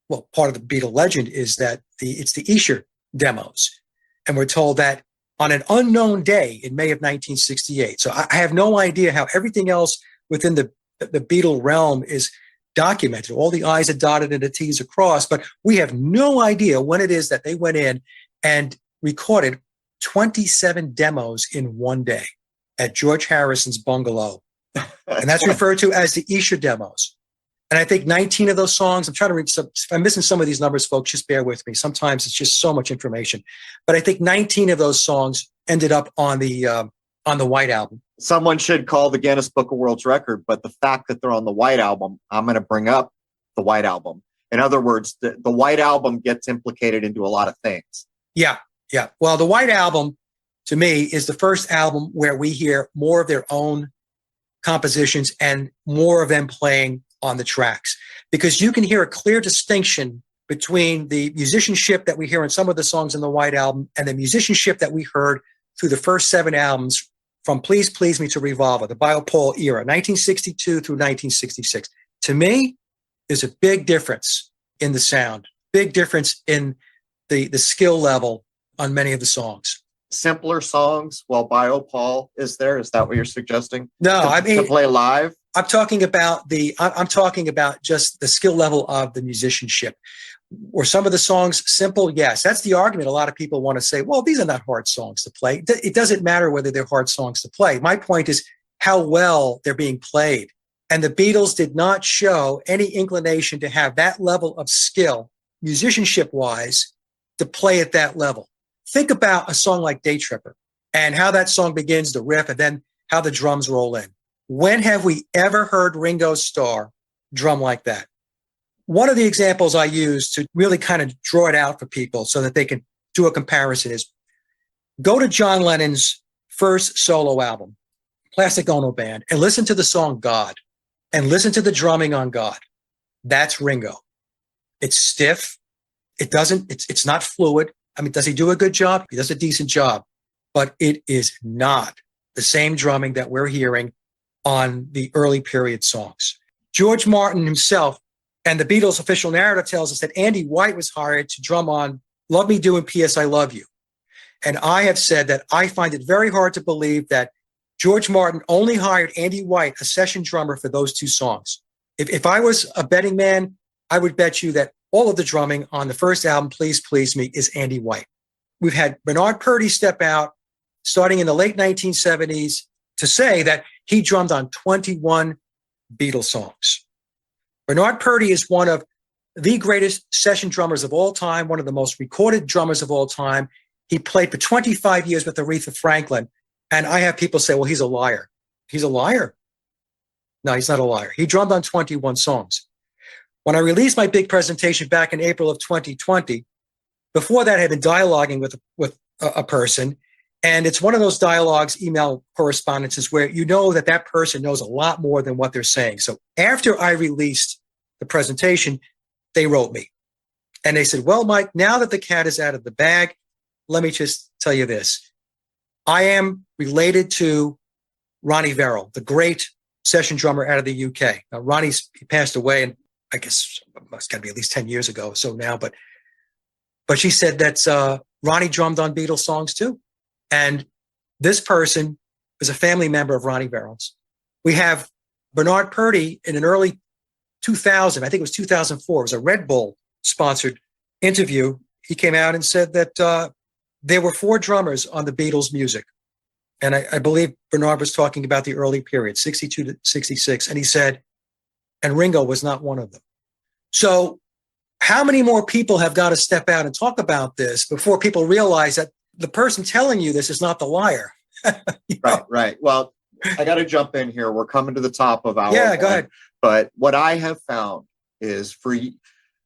well, part of the Beatle legend is that it's the Escher demos. And we're told that on an unknown day in May of 1968. So I have no idea how everything else within the Beatle realm is documented. All the I's are dotted and the T's are crossed, but we have no idea when it is that they went in and recorded 27 demos in one day at George Harrison's bungalow. And that's referred to as the Escher demos. And I think 19 of those songs, I'm trying to read some, if I'm missing some of these numbers, folks, just bear with me. Sometimes it's just so much information. But I think 19 of those songs ended up on the White Album. Someone should call the Guinness Book of World Record, but the fact that they're on the White Album, I'm going to bring up the White Album. In other words, the White Album gets implicated into a lot of things. Yeah. Well, the White Album, to me, is the first album where we hear more of their own compositions and more of them playing on the tracks, because you can hear a clear distinction between the musicianship that we hear in some of the songs in the White Album and the musicianship that we heard through the first 7 albums from Please Please Me to Revolver, the Biopole era, 1962 through 1966. To me, there's a big difference in the sound, big difference in the skill level on many of the songs. Simpler songs while Biopole is there? Is that what you're suggesting? No, I mean, to play live? I'm talking about just the skill level of the musicianship. Were some of the songs simple? Yes. That's the argument. A lot of people want to say, well, these are not hard songs to play. It doesn't matter whether they're hard songs to play. My point is how well they're being played. And the Beatles did not show any inclination to have that level of skill, musicianship-wise, to play at that level. Think about a song like Day Tripper and how that song begins, the riff, and then how the drums roll in. When have we ever heard Ringo Starr drum like that? One of the examples I use to really kind of draw it out for people so that they can do a comparison is go to John Lennon's first solo album, Plastic Ono Band, and listen to the song God, and listen to the drumming on God. That's Ringo. It's stiff. It's not fluid. I mean, does he do a good job? He does a decent job, but it is not the same drumming that we're hearing on the early period songs. George Martin himself, and the Beatles' official narrative tells us that Andy White was hired to drum on Love Me Do and P.S. I Love You. And I have said that I find it very hard to believe that George Martin only hired Andy White, a session drummer, for those two songs. If I was a betting man, I would bet you that all of the drumming on the first album, Please Please Me, is Andy White. We've had Bernard Purdie step out starting in the late 1970s to say that he drummed on 21 Beatles songs. Bernard Purdie is one of the greatest session drummers of all time, one of the most recorded drummers of all time. He played for 25 years with Aretha Franklin. And I have people say, well, he's a liar. He's a liar. No, he's not a liar. He drummed on 21 songs. When I released my big presentation back in April of 2020, before that I had been dialoguing with a person. And it's one of those dialogues, email correspondences, where you know that that person knows a lot more than what they're saying. So after I released the presentation, they wrote me. And they said, well, Mike, now that the cat is out of the bag, let me just tell you this. I am related to Ronnie Verrill, the great session drummer out of the UK. Now, he passed away, and I guess it's got to be at least 10 years ago or so now. But she said that Ronnie drummed on Beatles songs too. And this person is a family member of Ronnie Verrill's. We have Bernard Purdie in an early 2000, I think it was 2004, it was a Red Bull sponsored interview. He came out and said that there were 4 drummers on the Beatles' music. And I believe Bernard was talking about the early period, 62 to 66. And he said, and Ringo was not one of them. So how many more people have got to step out and talk about this before people realize that the person telling you this is not the liar? Right. Well, I got to jump in here. We're coming to the top of our go ahead. But what I have found is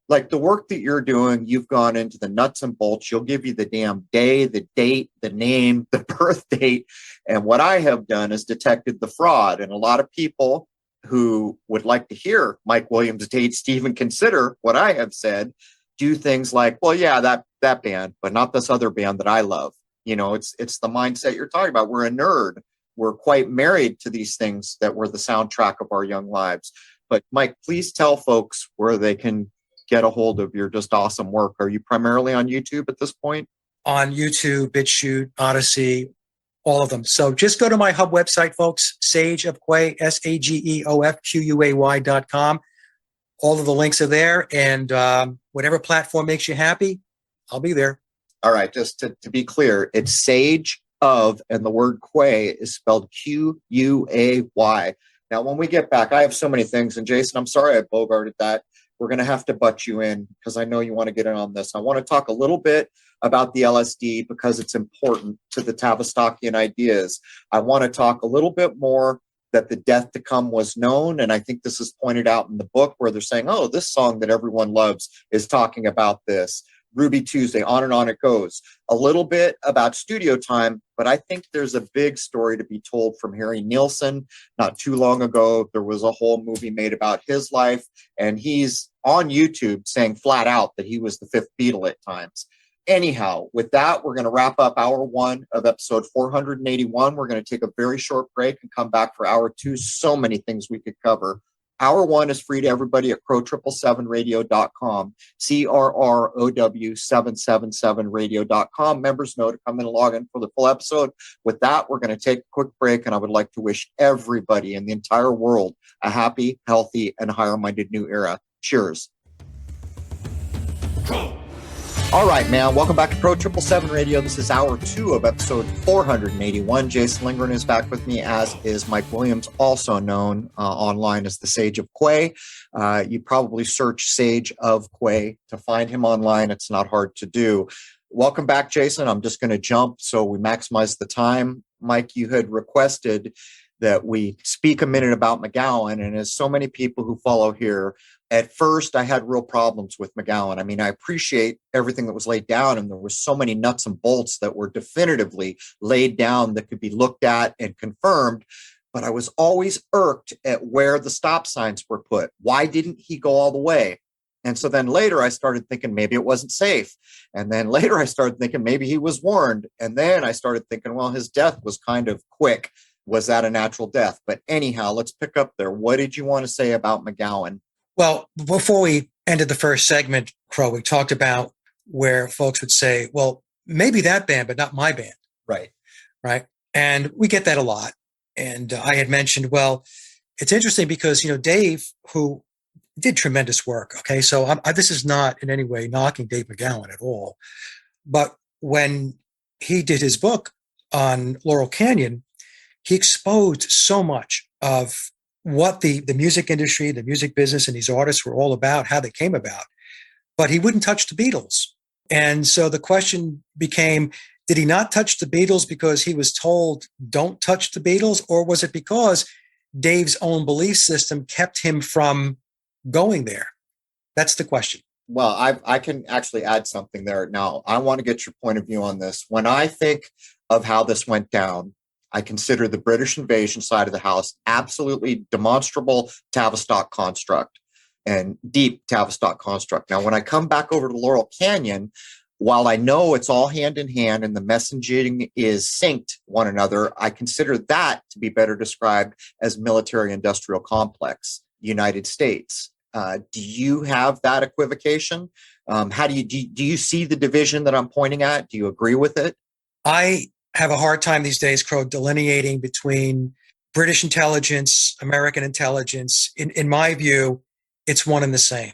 like the work that you're doing, you've gone into the nuts and bolts. You'll give you the damn day, the date, the name, the birth date. And what I have done is detected the fraud. And a lot of people who would like to hear Mike Williams' dates to even consider what I have said, do things like, well, yeah, that band, but not this other band that I love. You know, it's the mindset you're talking about. We're a nerd. We're quite married to these things that were the soundtrack of our young lives. But Mike, please tell folks where they can get a hold of your just awesome work. Are you primarily on YouTube at this point? On YouTube, BitChute, Odyssey, all of them. So just go to my hub website, folks, Sage of Quay, SAGEOFQUAY.com. All of the links are there. And whatever platform makes you happy, I'll be there. All right. Just to be clear, it's Sage of, and the word Quay is spelled Quay. Now, when we get back, I have so many things. And Jason, I'm sorry I bogarted that. We're going to have to butt you in because I know you want to get in on this. I want to talk a little bit about the LSD because it's important to the Tavistockian ideas. I want to talk a little bit more that the death to come was known. And I think this is pointed out in the book where they're saying, oh, this song that everyone loves is talking about this. Ruby Tuesday, on and on it goes. A little bit about studio time, but I think there's a big story to be told from Harry Nilsson. Not too long ago, there was a whole movie made about his life, and he's on YouTube saying flat out that he was the 5th Beatle at times. Anyhow, with that, we're going to wrap up hour 1 of episode 481. We're going to take a very short break and come back for hour 2. So many things we could cover. Hour 1 is free to everybody at Crrow777radio.com, Crrow777radio.com. Members know to come in and log in for the full episode. With that, we're going to take a quick break, and I would like to wish everybody in the entire world a happy, healthy, and higher-minded new era. Cheers. All right, man. Welcome back to Crrow777 Radio. This is hour 2 of episode 481. Jason Lindgren is back with me, as is Mike Williams, also known online as the Sage of Quay. You probably search Sage of Quay to find him online. It's not hard to do. Welcome back, Jason. I'm just going to jump so we maximize the time. Mike, you had requested that we speak a minute about McGowan, and as so many people who follow here, at first I had real problems with McGowan. I mean, I appreciate everything that was laid down, and there were so many nuts and bolts that were definitively laid down that could be looked at and confirmed, but I was always irked at where the stop signs were put. Why didn't he go all the way? And so then later I started thinking maybe it wasn't safe. And then later I started thinking maybe he was warned. And then I started thinking, well, his death was kind of quick. Was that a natural death? But anyhow, let's pick up there. What did you want to say about McGowan? Well, before we ended the first segment, Crow, we talked about where folks would say, well, maybe that band, but not my band. Right. Right. And we get that a lot. And I had mentioned, well, it's interesting because, Dave, who did tremendous work. Okay. So this is not in any way knocking Dave McGowan at all. But when he did his book on Laurel Canyon, he exposed so much of what the music industry, the music business, and these artists were all about, how they came about. But he wouldn't touch the Beatles. And so the question became, did he not touch the Beatles because he was told, don't touch the Beatles? Or was it because Dave's own belief system kept him from going there? That's the question. Well, I can actually add something there. Now, I want to get your point of view on this. When I think of how this went down, I consider the British invasion side of the house absolutely demonstrable Tavistock construct and deep Tavistock construct. Now, when I come back over to Laurel Canyon, while I know it's all hand in hand and the messaging is synced one another, I consider that to be better described as military-industrial complex, United States. Do you have that equivocation? How do you see the division that I'm pointing at? Do you agree with it? I have a hard time these days, Crow, delineating between British intelligence, American intelligence. In my view, it's one and the same.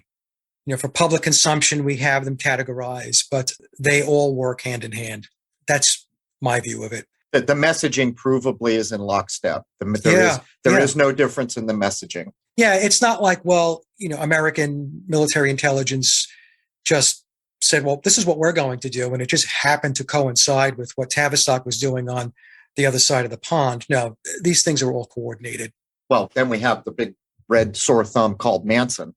For public consumption, we have them categorized, but they all work hand in hand. That's my view of it. The messaging provably is in lockstep. There is no difference in the messaging. Yeah, it's not like, well, American military intelligence just said, well, this is what we're going to do. And it just happened to coincide with what Tavistock was doing on the other side of the pond. No, these things are all coordinated. Well, then we have the big red sore thumb called Manson,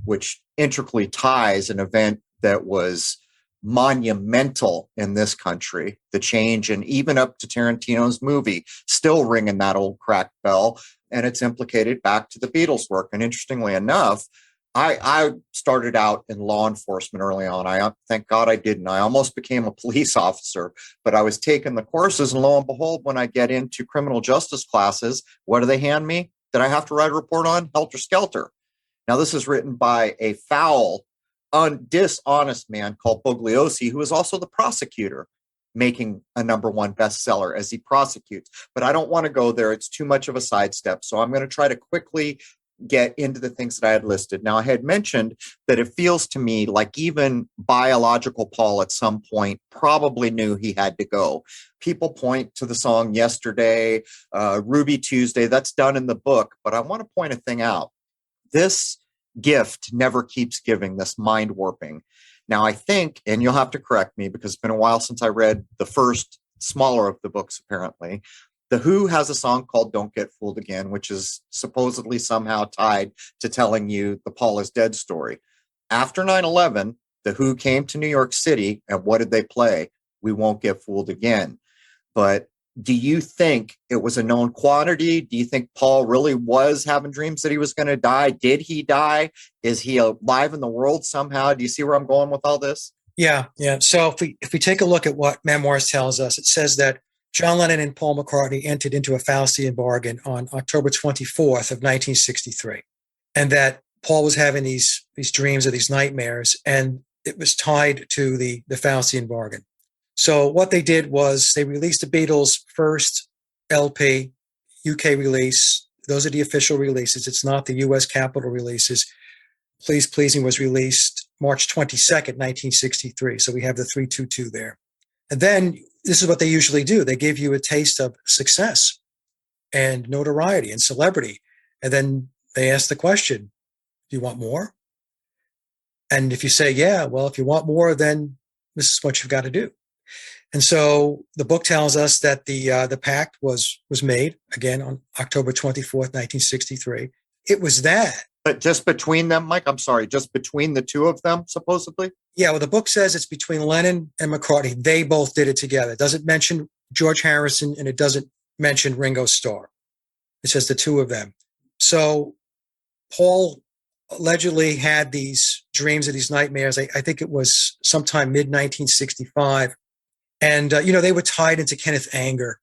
which intricately ties an event that was monumental in this country, the change, and even up to Tarantino's movie, still ringing that old crack bell. And it's implicated back to the Beatles' work. And interestingly enough, I started out in law enforcement early on. Thank God I didn't. I almost became a police officer, but I was taking the courses, and lo and behold, when I get into criminal justice classes, what do they hand me that I have to write a report on? Helter Skelter. Now, this is written by a foul, dishonest man called Bugliosi, who is also the prosecutor, making a #1 bestseller as he prosecutes. But I don't want to go there. It's too much of a sidestep. So I'm going to try to quickly get into the things that I had listed. Now, I had mentioned that it feels to me like even biological Paul at some point probably knew he had to go. People point to the song Yesterday, Ruby Tuesday. That's done in the book. But I want to point a thing out. This gift never keeps giving, this mind warping. Now, I think, and you'll have to correct me because it's been a while since I read the first smaller of the books, apparently. The Who has a song called Don't Get Fooled Again, which is supposedly somehow tied to telling you the Paul is dead story. After 9/11, the Who came to New York City, and what did they play? We Won't Get Fooled Again. But do you think it was a known quantity? Do you think Paul really was having dreams that he was going to die? Did he die? Is he alive in the world somehow? Do you see where I'm going with all this? Yeah. So if we take a look at what Memoirs tells us, it says that John Lennon and Paul McCartney entered into a Falcian bargain on October 24th of 1963, and that Paul was having these dreams or these nightmares, and it was tied to the Falcian bargain. So what they did was they released the Beatles' first LP, UK release. Those are the official releases. It's not the US Capitol releases. Please Please Me was released March 22nd, 1963. So we have the 322 there. And then this is what they usually do. They give you a taste of success and notoriety and celebrity. And then they ask the question, do you want more? And if you say, yeah, well, if you want more, then this is what you've got to do. And so the book tells us that the pact was made again on October 24th, 1963. It was that. But just between them, Mike, I'm sorry, just between the two of them, supposedly? Yeah, well, the book says it's between Lennon and McCartney. They both did it together. It doesn't mention George Harrison, and it doesn't mention Ringo Starr. It says the two of them. So Paul allegedly had these dreams or these nightmares. I think it was sometime mid-1965. And, they were tied into Kenneth Anger,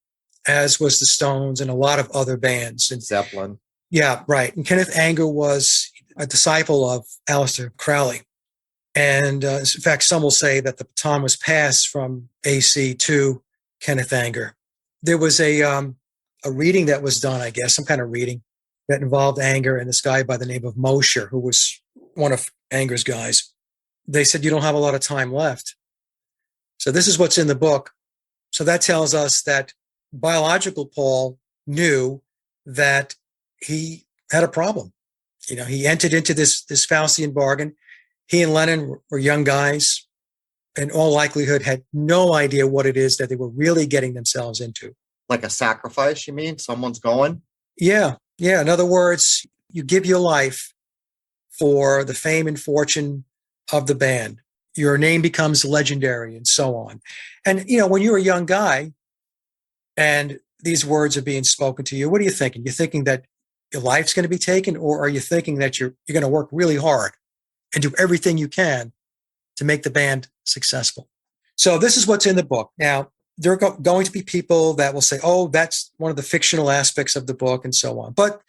as was the Stones and a lot of other bands. And Zeppelin. Yeah, right. And Kenneth Anger was a disciple of Aleister Crowley. And in fact, some will say that the baton was passed from AC to Kenneth Anger. There was a reading that was done, I guess, some kind of reading that involved Anger and this guy by the name of Mosher, who was one of Anger's guys. They said, you don't have a lot of time left. So this is what's in the book. So that tells us that biological Paul knew that he had a problem. He entered into this Falcian bargain. He and Lennon were young guys, in all likelihood had no idea what it is that they were really getting themselves into. Like a sacrifice, you mean? Someone's going? Yeah. In other words, you give your life for the fame and fortune of the band. Your name becomes legendary and so on. And, when you're a young guy and these words are being spoken to you, what are you thinking? You're thinking that your life's going to be taken, or are you thinking that you're going to work really hard and do everything you can to make the band successful? So this is what's in the book. Now, there are going to be people that will say, oh, that's one of the fictional aspects of the book and so on. But,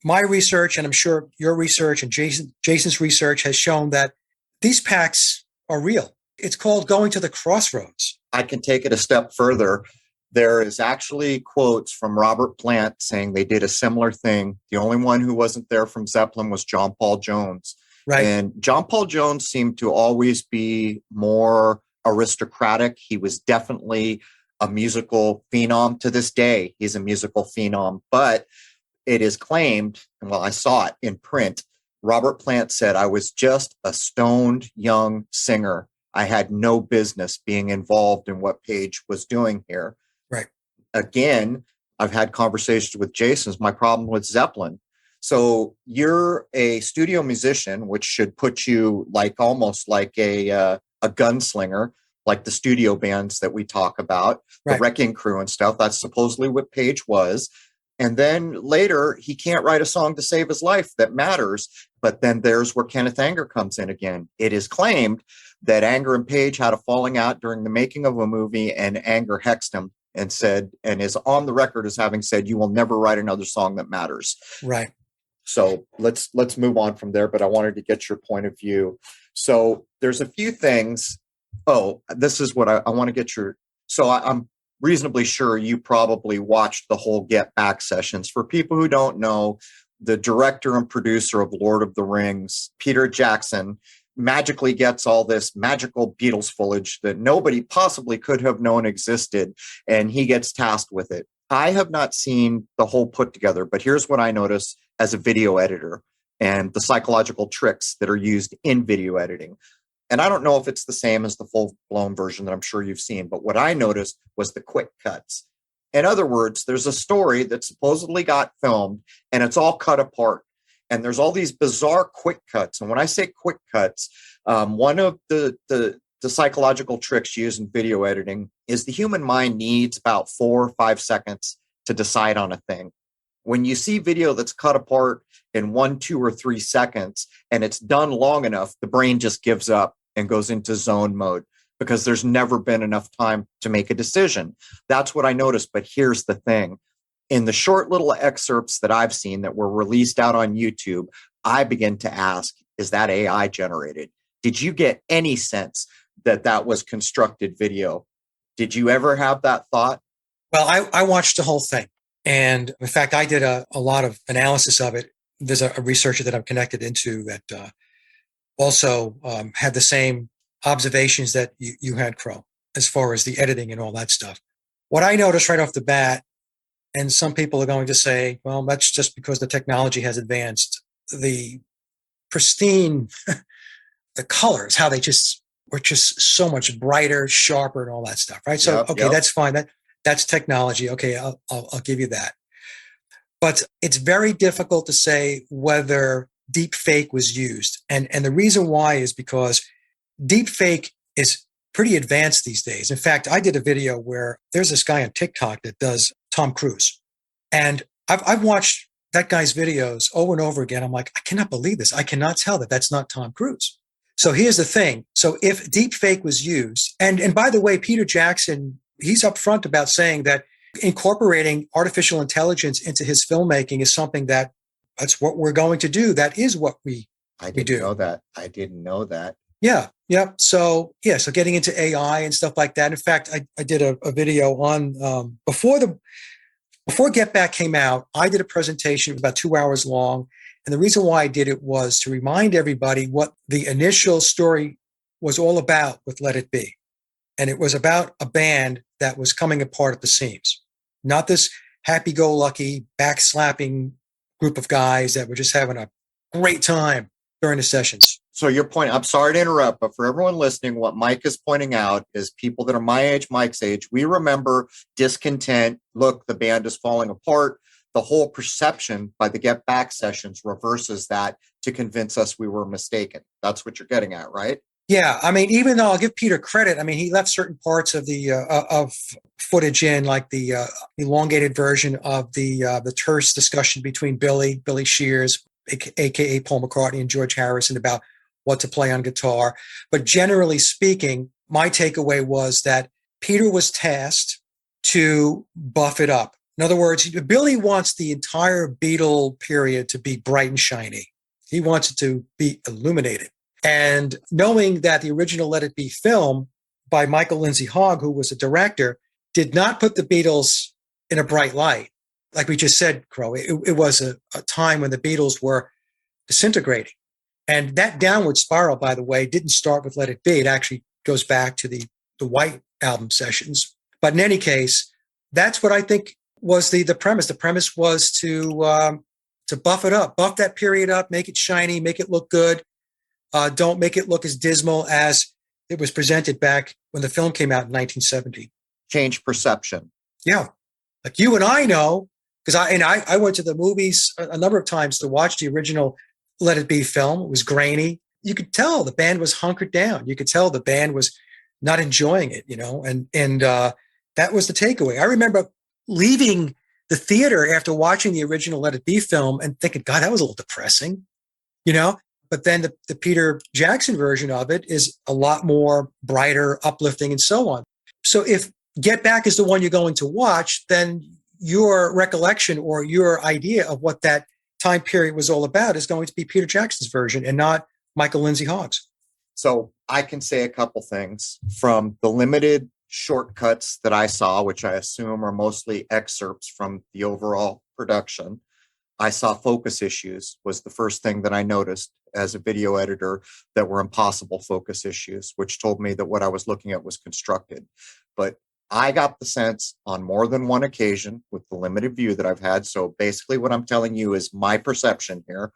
my research, and I'm sure your research and Jason's research has shown that these pacts are real. It's called going to the crossroads. I can take it a step further. There is actually quotes from Robert Plant saying they did a similar thing. The only one who wasn't there from Zeppelin was John Paul Jones. Right. And John Paul Jones seemed to always be more aristocratic. He was definitely a musical phenom. To this day, he's a musical phenom. But it is claimed, and I saw it in print, Robert Plant said, I was just a stoned young singer. I had no business being involved in what Page was doing here. Right. Again, I've had conversations with Jason's my problem with Zeppelin. So you're a studio musician, which should put you almost like a gunslinger, like the studio bands that we talk about, right. The Wrecking Crew and stuff. That's supposedly what Page was. And then later, he can't write a song to save his life that matters. But then there's where Kenneth Anger comes in again. It is claimed that Anger and Page had a falling out during the making of a movie, and Anger hexed him and said, and is on the record as having said, you will never write another song that matters. Right. So let's move on from there. But I wanted to get your point of view. So there's a few things. Oh, this is what I want to get your. So I'm reasonably sure you probably watched the whole Get Back sessions. For people who don't know, the director and producer of Lord of the Rings, Peter Jackson, magically gets all this magical Beatles footage that nobody possibly could have known existed, and he gets tasked with it. I have not seen the whole put together, but here's what I notice as a video editor and the psychological tricks that are used in video editing. And I don't know if it's the same as the full-blown version that I'm sure you've seen, but what I noticed was the quick cuts. In other words, there's a story that supposedly got filmed, and it's all cut apart. And there's all these bizarre quick cuts. And when I say quick cuts, one of the psychological tricks used in video editing is the human mind needs about 4 or 5 seconds to decide on a thing. When you see video that's cut apart in 1, 2, or 3 seconds, and it's done long enough, the brain just gives up and goes into zone mode because there's never been enough time to make a decision. That's what I noticed. But here's the thing. In the short little excerpts that I've seen that were released out on YouTube, I begin to ask, is that AI generated? Did you get any sense that that was constructed video? Did you ever have that thought? Well, I watched the whole thing. And in fact, I did a lot of analysis of it. There's a researcher that I'm connected into that also had the same observations that you had, Crow, as far as the editing and all that stuff. What I noticed right off the bat, and some people are going to say, well, that's just because the technology has advanced. The pristine, the colors, how they just were just so much brighter, sharper, and all that stuff, right? So, Yep, okay, yep. that's fine. That's technology. Okay, I'll give you that. But it's very difficult to say whether deep fake was used. And the reason why is because deep fake is pretty advanced these days. In fact, I did a video where there's this guy on TikTok that does Tom Cruise. And I've watched that guy's videos over and over again. I'm like, I cannot believe this. I cannot tell that that's not Tom Cruise. So here's the thing. So if deep fake was used, and by the way, Peter Jackson, he's upfront about saying that incorporating artificial intelligence into his filmmaking is something that's what we're going to do. That is what we do. I didn't know that. Yeah. Yeah. So getting into AI and stuff like that. In fact, I did a video on before Get Back came out. I did a presentation about 2 hours long. And the reason why I did it was to remind everybody what the initial story was all about with Let It Be. And it was about a band that was coming apart at the seams, not this happy-go-lucky, backslapping group of guys that were just having a great time during the sessions. So your point, I'm sorry to interrupt, but for everyone listening, what Mike is pointing out is people that are my age, Mike's age, we remember discontent. Look, the band is falling apart. The whole perception by the Get Back sessions reverses that to convince us we were mistaken. That's what you're getting at, right? Yeah, I mean, even though I'll give Peter credit, I mean, he left certain parts of the of footage in, like the elongated version of the terse discussion between Billy Shears, aka Paul McCartney, and George Harrison about what to play on guitar. But generally speaking, my takeaway was that Peter was tasked to buff it up. In other words, Billy wants the entire Beatle period to be bright and shiny. He wants it to be illuminated. And knowing that the original Let It Be film by Michael Lindsay Hogg, who was a director, did not put the Beatles in a bright light. Like we just said, Crow, it was a time when the Beatles were disintegrating. And that downward spiral, by the way, didn't start with Let It Be. It actually goes back to the White Album sessions. But in any case, that's what I think was the premise. The premise was to buff it up, buff that period up, make it shiny, make it look good. Don't make it look as dismal as it was presented back when the film came out in 1970. Change perception. Yeah. Like you and I know, because I went to the movies a number of times to watch the original Let It Be film. It was grainy. You could tell the band was hunkered down. You could tell the band was not enjoying it, and that was the takeaway. I remember leaving the theater after watching the original Let It Be film and thinking, God, that was a little depressing, But then the Peter Jackson version of it is a lot more brighter, uplifting, and so on. So if Get Back is the one you're going to watch, then your recollection or your idea of what that time period was all about is going to be Peter Jackson's version and not Michael Lindsay Hogg's. So I can say a couple things from the limited shortcuts that I saw, which I assume are mostly excerpts from the overall production. I saw focus issues was the first thing that I noticed as a video editor that were impossible focus issues, which told me that what I was looking at was constructed. But I got the sense on more than one occasion with the limited view that I've had. So basically what I'm telling you is my perception here.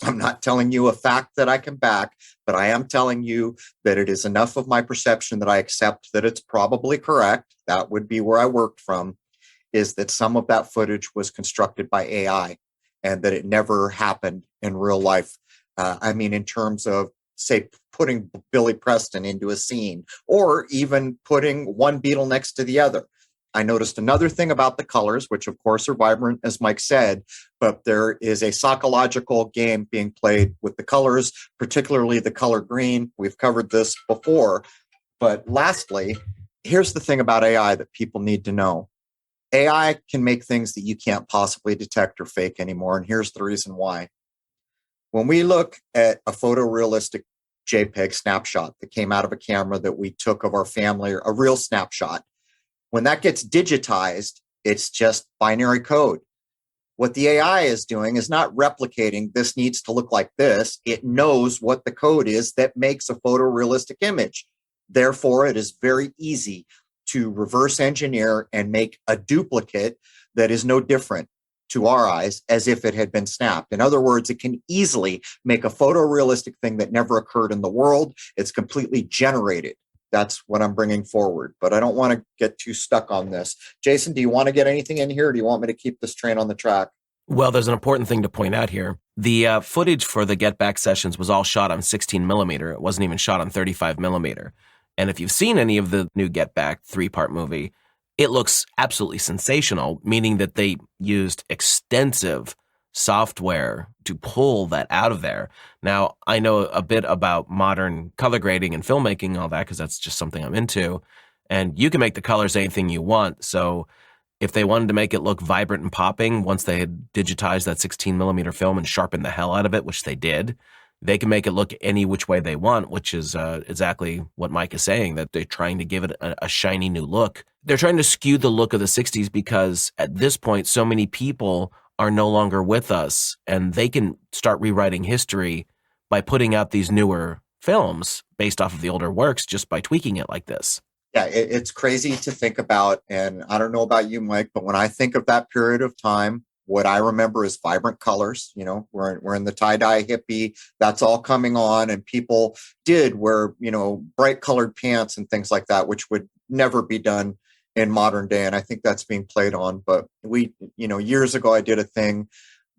I'm not telling you a fact that I can back, but I am telling you that it is enough of my perception that I accept that it's probably correct. That would be where I worked from, is that some of that footage was constructed by AI and that it never happened in real life. In terms of, say, putting Billy Preston into a scene or even putting one Beatle next to the other. I noticed another thing about the colors, which of course are vibrant, as Mike said, but there is a psychological game being played with the colors, particularly the color green. We've covered this before. But lastly, here's the thing about AI that people need to know. AI can make things that you can't possibly detect or fake anymore. And here's the reason why. When we look at a photorealistic JPEG snapshot that came out of a camera that we took of our family, or a real snapshot, when that gets digitized, it's just binary code. What the AI is doing is not replicating this needs to look like this. It knows what the code is that makes a photorealistic image. Therefore, it is very easy to reverse engineer and make a duplicate that is no different. to our eyes as if it had been snapped. In other words, it can easily make a photorealistic thing that never occurred in the world. It's completely generated. That's what I'm bringing forward, but I don't want to get too stuck on this. Jason, do you want to get anything in here, or do you want me to keep this train on the track? Well, there's an important thing to point out here. The footage for the Get Back sessions was all shot on 16 millimeter. It wasn't even shot on 35 millimeter. And if you've seen any of the new Get Back 3-part movie, it looks absolutely sensational, meaning that they used extensive software to pull that out of there. Now, I know a bit about modern color grading and filmmaking and all that, because that's just something I'm into. And you can make the colors anything you want. So if they wanted to make it look vibrant and popping, once they had digitized that 16 millimeter film and sharpened the hell out of it, which they did, they can make it look any which way they want, which is exactly what Mike is saying, that they're trying to give it a shiny new look. They're trying to skew the look of the 60s because at this point, so many people are no longer with us, and they can start rewriting history by putting out these newer films based off of the older works just by tweaking it like this. Yeah, it's crazy to think about. And I don't know about you, Mike, but when I think of that period of time, what I remember is vibrant colors. You know, we're in the tie-dye hippie. That's all coming on. And people did wear, bright colored pants and things like that, which would never be done in modern day. And I think that's being played on. But years ago, I did a thing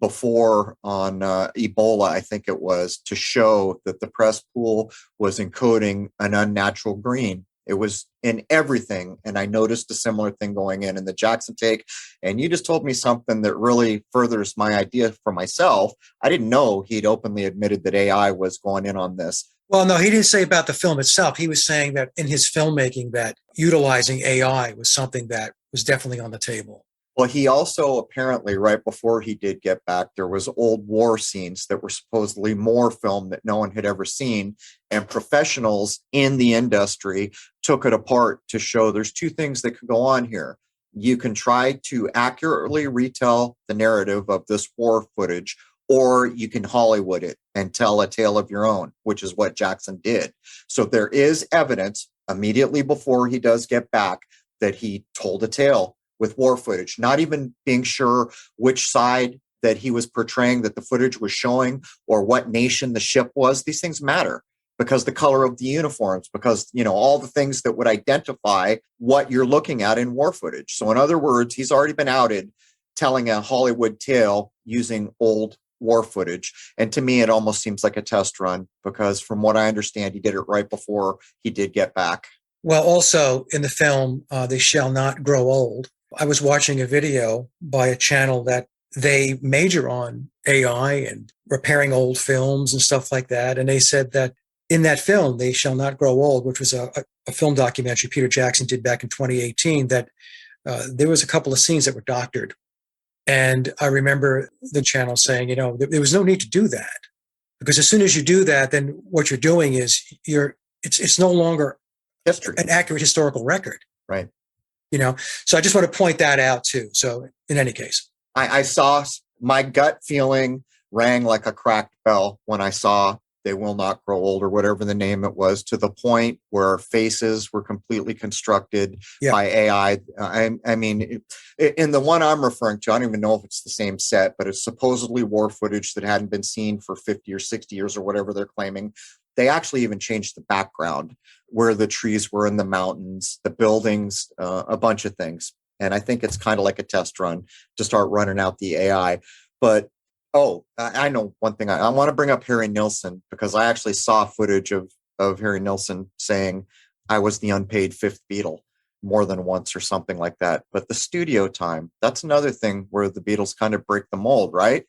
before on Ebola, I think it was, to show that the press pool was encoding an unnatural green. It was in everything. And I noticed a similar thing going in the Jackson take. And you just told me something that really furthers my idea for myself. I didn't know he'd openly admitted that AI was going in on this. Well, no, he didn't say about the film itself. He was saying that in his filmmaking, that utilizing AI was something that was definitely on the table. Well, he also apparently, right before he did Get Back, there was old war scenes that were supposedly more film that no one had ever seen. And professionals in the industry took it apart to show there's two things that could go on here. You can try to accurately retell the narrative of this war footage, or you can Hollywood it and tell a tale of your own, which is what Jackson did. So there is evidence immediately before he does Get Back that he told a tale with war footage, not even being sure which side that he was portraying that the footage was showing or what nation the ship was. These things matter because the color of the uniforms, because, all the things that would identify what you're looking at in war footage. So in other words, he's already been outed telling a Hollywood tale using old war footage. And to me, it almost seems like a test run because from what I understand, he did it right before he did Get Back. Well, also in the film, They Shall Not Grow Old, I was watching a video by a channel that they major on AI and repairing old films and stuff like that. And they said that in that film, They Shall Not Grow Old, which was a film documentary Peter Jackson did back in 2018, that there was a couple of scenes that were doctored. And I remember the channel saying, there was no need to do that. Because as soon as you do that, then what you're doing is it's no longer history, an accurate historical record. Right. So I just want to point that out too. So in any case, I saw my gut feeling rang like a cracked bell when I saw They Will Not Grow Old, or whatever the name it was, to the point where faces were completely constructed by AI. I mean, in the one I'm referring to, I don't even know if it's the same set, but it's supposedly war footage that hadn't been seen for 50 or 60 years or whatever they're claiming. They actually even changed the background, where the trees were in the mountains, the buildings, a bunch of things. And I think it's kind of like a test run to start running out the AI. But, I know one thing. I want to bring up Harry Nilsson, because I actually saw footage of Harry Nilsson saying I was the unpaid fifth Beatle more than once or something like that. But the studio time, that's another thing where the Beatles kind of break the mold, right?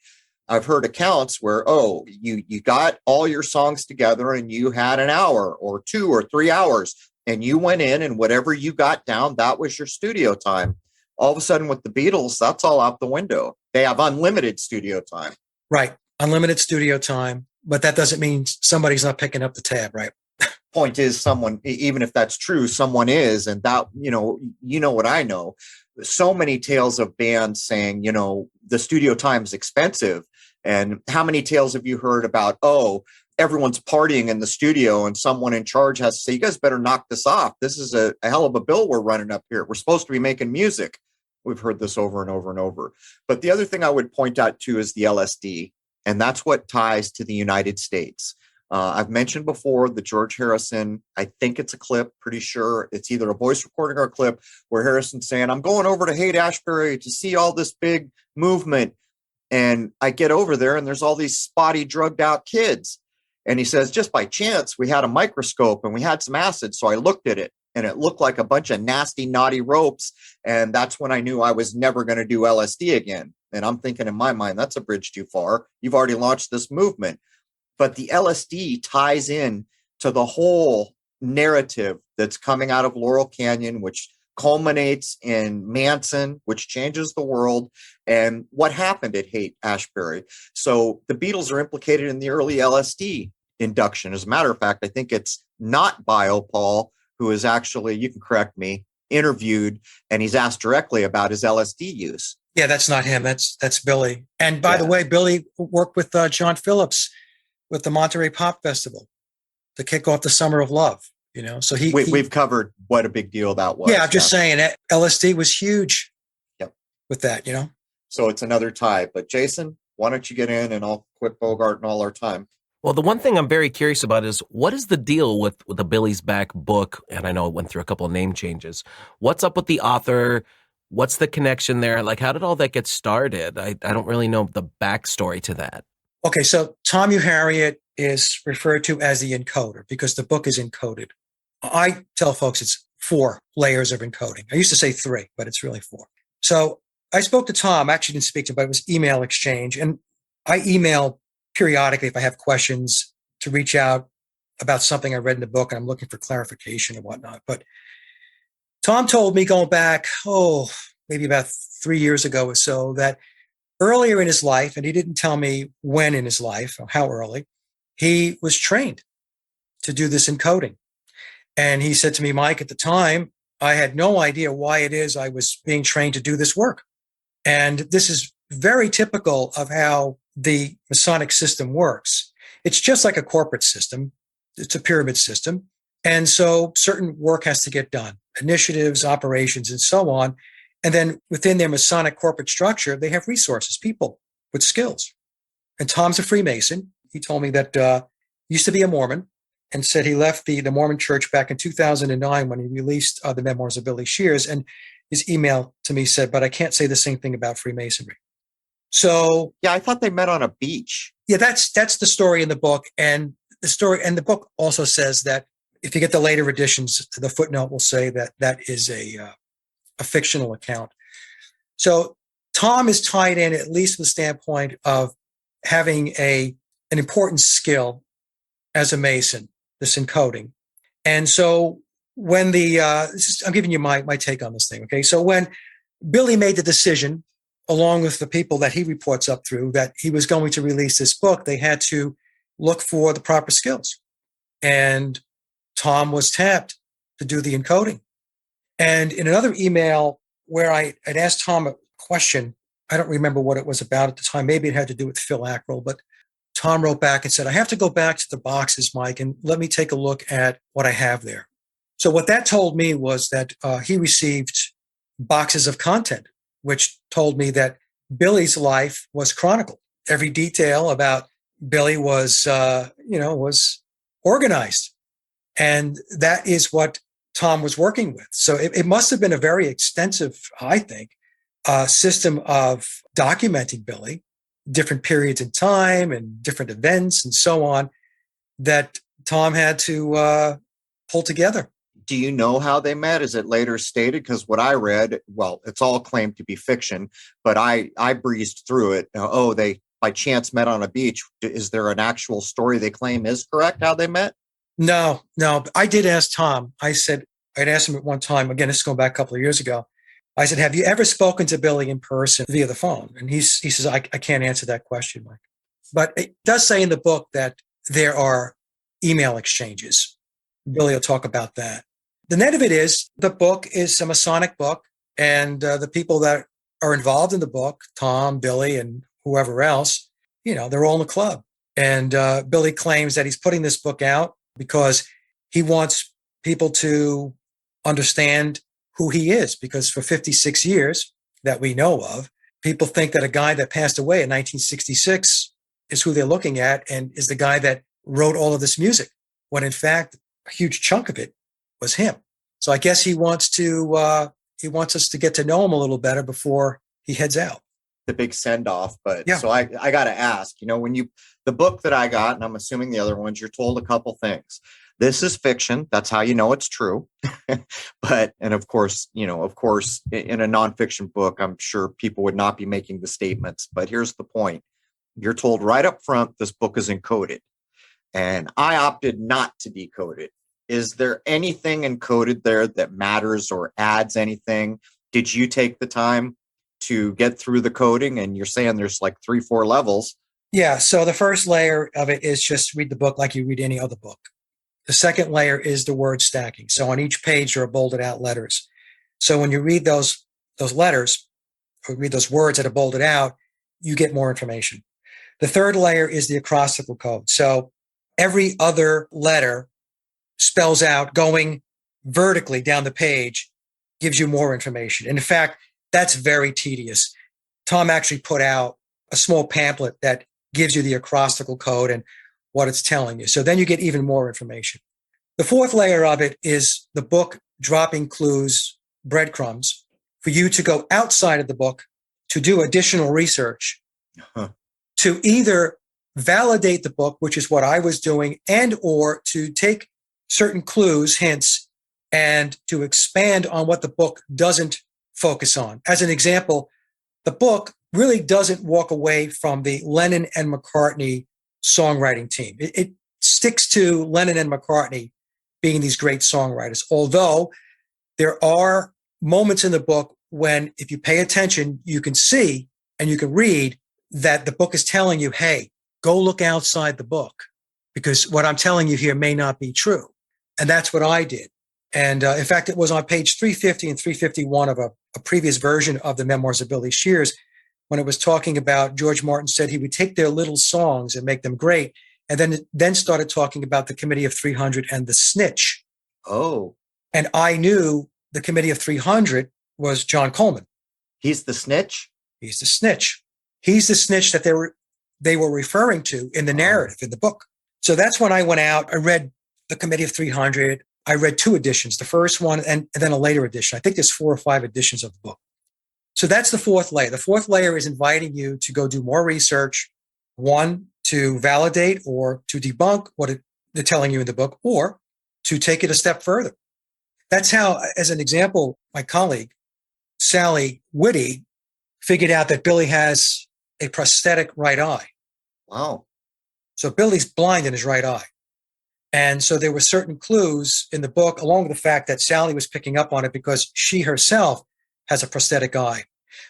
I've heard accounts where, you got all your songs together and you had an hour or 2 or 3 hours and you went in and whatever you got down, that was your studio time. All of a sudden with the Beatles, that's all out the window. They have unlimited studio time. Right. Unlimited studio time. But that doesn't mean somebody's not picking up the tab, right? Point is, someone, even if that's true, someone is. And that, what I know. So many tales of bands saying, the studio time is expensive. And how many tales have you heard about, everyone's partying in the studio and someone in charge has to say, you guys better knock this off. This is a hell of a bill we're running up here. We're supposed to be making music. We've heard this over and over and over. But the other thing I would point out too is the LSD, and that's what ties to the United States. I've mentioned before the George Harrison, I think it's a clip, pretty sure it's either a voice recording or a clip where Harrison's saying, I'm going over to Haight-Ashbury to see all this big movement. And I get over there and there's all these spotty, drugged out kids. And he says, just by chance, we had a microscope and we had some acid. So I looked at it and it looked like a bunch of nasty, naughty ropes. And that's when I knew I was never going to do LSD again. And I'm thinking in my mind, that's a bridge too far. You've already launched this movement. But the LSD ties in to the whole narrative that's coming out of Laurel Canyon, which culminates in Manson, which changes the world, and what happened at Haight-Ashbury. So the Beatles are implicated in the early LSD induction. As a matter of fact, I think it's not Bio Paul, who is actually, you can correct me, interviewed, and he's asked directly about his LSD use. Yeah, that's not him. That's Billy. And by the way, Billy worked with John Phillips with the Monterey Pop Festival to kick off the Summer of Love. You know, so we've covered what a big deal that was. Yeah, I'm just saying LSD was huge. Yep. With that, you know. So it's another tie. But Jason, why don't you get in and I'll quit Bogart and all our time. Well, the one thing I'm very curious about is what is the deal with the Billy's Back book? And I know it went through a couple of name changes. What's up with the author? What's the connection there? Like, how did all that get started? I don't really know the backstory to that. Okay, so Tom Harriet is referred to as the encoder because the book is encoded. I tell folks it's 4 layers of encoding. I used to say 3, but it's really 4. So I spoke to Tom. I actually didn't speak to him, but it was email exchange. And I email periodically if I have questions to reach out about something I read in the book and I'm looking for clarification and whatnot. But Tom told me going back, maybe about 3 years ago or so, that earlier in his life, and he didn't tell me when in his life or how early, he was trained to do this encoding. And he said to me, Mike, at the time, I had no idea why it is I was being trained to do this work. And this is very typical of how the Masonic system works. It's just like a corporate system. It's a pyramid system. And so certain work has to get done, initiatives, operations, and so on. And then within their Masonic corporate structure, they have resources, people with skills. And Tom's a Freemason. He told me that he used to be a Mormon and said he left the Mormon church back in 2009 when he released the Memoirs of Billy Shears. And his email to me said, but I can't say the same thing about Freemasonry. So yeah, I thought they met on a beach. Yeah, that's the story in the book. And the book also says that if you get the later editions, the footnote will say that that is a fictional account. So Tom is tied in, at least from the standpoint of having an important skill as a Mason, this encoding. And so when I'm giving you my take on this thing, okay? So when Billy made the decision, along with the people that he reports up through, that he was going to release this book, they had to look for the proper skills. And Tom was tapped to do the encoding. And in another email where I'd asked Tom a question, I don't remember what it was about at the time. Maybe it had to do with Phil Ackrell, but Tom wrote back and said, I have to go back to the boxes, Mike, and let me take a look at what I have there. So what that told me was that he received boxes of content, which told me that Billy's life was chronicled. Every detail about Billy was organized. And that is what Tom was working with. So it must have been a very extensive, I think, system of documenting Billy, different periods in time and different events and so on, that Tom had to pull together. Do you know how they met? Is it later stated? Because what I read, well, it's all claimed to be fiction, but I breezed through it. They by chance met on a beach. Is there an actual story they claim is correct how they met? No. I did ask Tom. I'd asked him at one time, again, this is going back a couple of years ago. I said, have you ever spoken to Billy in person via the phone? And he says, I can't answer that question, Mike. But it does say in the book that there are email exchanges. Billy will talk about that. The net of it is the book is a Masonic book, and the people that are involved in the book, Tom, Billy, and whoever else, they're all in the club. And Billy claims that he's putting this book out because he wants people to understand who he is, because for 56 years, that we know of. People think that a guy that passed away in 1966 is who they're looking at and is the guy that wrote all of this music, when in fact, a huge chunk of it was him. So I guess he wants us to get to know him a little better before he heads out. The big send off. But yeah. So I got to ask, when the book that I got, and I'm assuming the other ones, you're told a couple things. This is fiction. That's how you know it's true. And of course, in a nonfiction book, I'm sure people would not be making the statements. But here's the point. You're told right up front, this book is encoded. And I opted not to decode it. Is there anything encoded there that matters or adds anything? Did you take the time to get through the coding? And you're saying there's like 3-4 levels. Yeah. So the first layer of it is just read the book like you read any other book. The second layer is the word stacking. So on each page, there are bolded out letters. So when you read those letters or read those words that are bolded out, you get more information. The third layer is the acrostical code. So every other letter spells out going vertically down the page, gives you more information. And in fact, that's very tedious. Tom actually put out a small pamphlet that gives you the acrostical code and what it's telling you. So then you get even more information. The fourth layer of it is the book dropping clues, breadcrumbs, for you to go outside of the book to do additional research, to either validate the book, which is what I was doing, and or to take certain clues, hints, and to expand on what the book doesn't focus on. As an example, the book really doesn't walk away from the Lennon and McCartney songwriting team. It sticks to Lennon and McCartney being these great songwriters, although there are moments in the book when, if you pay attention, you can see and you can read that the book is telling you, hey, go look outside the book, because what I'm telling you here may not be true. And that's what I did. And in fact, it was on page 350 and 351 of a previous version of the Memoirs of Billy Shears, when it was talking about George Martin said he would take their little songs and make them great, and then started talking about the Committee of 300 and the Snitch. Oh. And I knew the Committee of 300 was John Coleman. He's the snitch? He's the snitch. He's the snitch that they were referring to in the narrative, in the book. So that's when I went out. I read the Committee of 300. I read 2 editions, the first one and then a later edition. I think there's 4 or 5 editions of the book. So that's the fourth layer. The fourth layer is inviting you to go do more research, one, to validate or to debunk what they're telling you in the book, or to take it a step further. That's how, as an example, my colleague, Sally Whitty, figured out that Billy has a prosthetic right eye. Wow. So Billy's blind in his right eye. And so there were certain clues in the book, along with the fact that Sally was picking up on it because she herself has a prosthetic eye.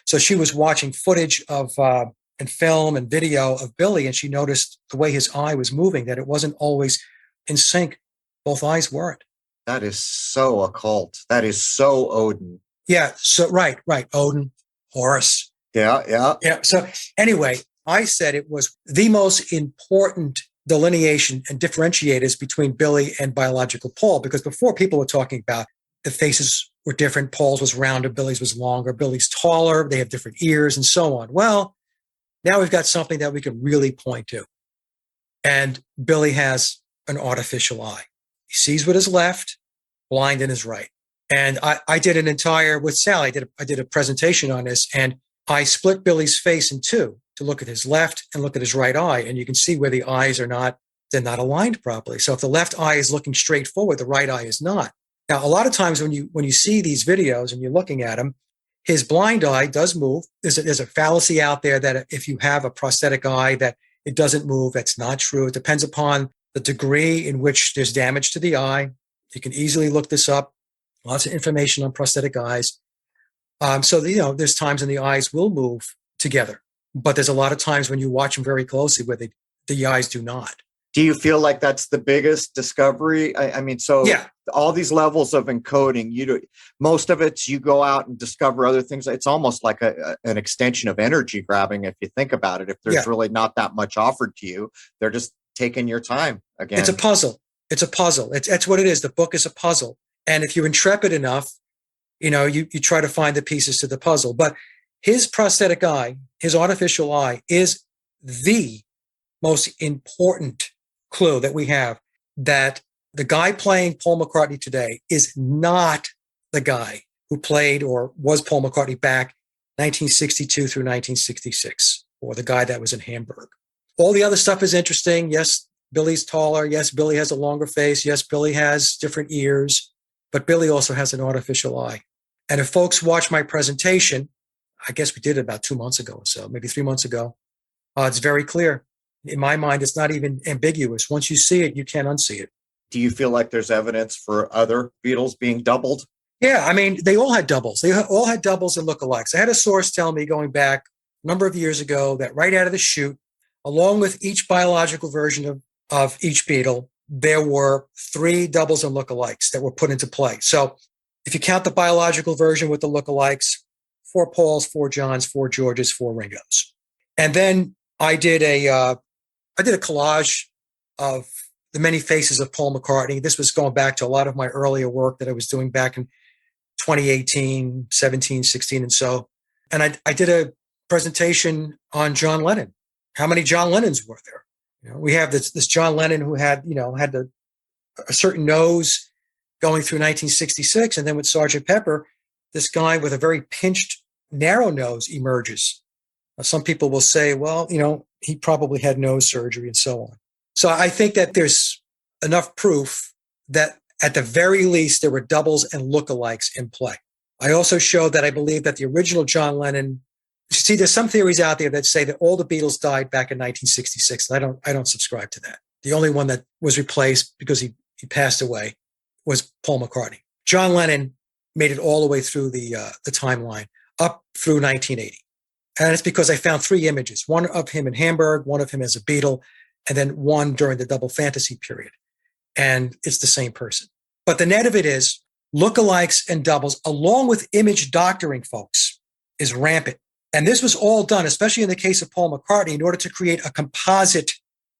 So she was watching footage of and film and video of Billy, and she noticed the way his eye was moving, that it wasn't always in sync. Both eyes weren't. That is so occult. That is so Odin. Yeah. So right. Odin, Horus. Yeah. So anyway, I said it was the most important delineation and differentiators between Billy and biological Paul, because before people were talking about the faces were different. Paul's was rounder, Billy's was longer, Billy's taller, they have different ears and so on. Well, now we've got something that we can really point to. And Billy has an artificial eye. He sees with his left, blind in his right. And I did with Sally, I did a presentation on this, and I split Billy's face in 2 to look at his left and look at his right eye. And you can see where the eyes they're not aligned properly. So if the left eye is looking straight forward, the right eye is not. Now, a lot of times when you see these videos and you're looking at him, his blind eye does move. There's a fallacy out there that if you have a prosthetic eye that it doesn't move. That's not true. It depends upon the degree in which there's damage to the eye. You can easily look this up. Lots of information on prosthetic eyes. So there's times when the eyes will move together, but there's a lot of times when you watch them very closely where the eyes do not. Do you feel like that's the biggest discovery? Yeah. All these levels of encoding, most of it's you go out and discover other things. It's almost like an extension of energy grabbing, if you think about it. If there's really not that much offered to you, they're just taking your time again. It's a puzzle. It's what it is. The book is a puzzle. And if you're intrepid enough, you try to find the pieces to the puzzle. But his prosthetic eye, his artificial eye, is the most important clue that we have that the guy playing Paul McCartney today is not the guy who played or was Paul McCartney back 1962 through 1966, or the guy that was in Hamburg. All the other stuff is interesting. Yes, Billy's taller. Yes, Billy has a longer face. Yes, Billy has different ears, but Billy also has an artificial eye. And if folks watch my presentation, I guess we did it about 2 months ago or so, maybe 3 months ago, it's very clear. In my mind, it's not even ambiguous. Once you see it, you can't unsee it. Do you feel like there's evidence for other Beatles being doubled? Yeah, I mean, they all had doubles. They all had doubles and lookalikes. I had a source tell me going back a number of years ago that right out of the chute, along with each biological version of each Beatle, there were 3 doubles and lookalikes that were put into play. So if you count the biological version with the lookalikes, 4 Pauls, 4 Johns, 4 Georges, 4 Ringos. And then I did a collage of the many faces of Paul McCartney. This was going back to a lot of my earlier work that I was doing back in 2018, 17, 16, and so. And I did a presentation on John Lennon. How many John Lennons were there? You know, we have this John Lennon who had a certain nose going through 1966, and then with Sgt. Pepper, this guy with a very pinched, narrow nose emerges. Now, some people will say, well, he probably had nose surgery and so on. So I think that there's enough proof that at the very least, there were doubles and lookalikes in play. I also showed that I believe that the original John Lennon, see, there's some theories out there that say that all the Beatles died back in 1966. I don't subscribe to that. The only one that was replaced because he passed away was Paul McCartney. John Lennon made it all the way through the timeline up through 1980. And it's because I found 3 images, one of him in Hamburg, one of him as a Beatle, and then one during the double fantasy period. And it's the same person. But the net of it is lookalikes and doubles, along with image doctoring, folks, is rampant. And this was all done, especially in the case of Paul McCartney, in order to create a composite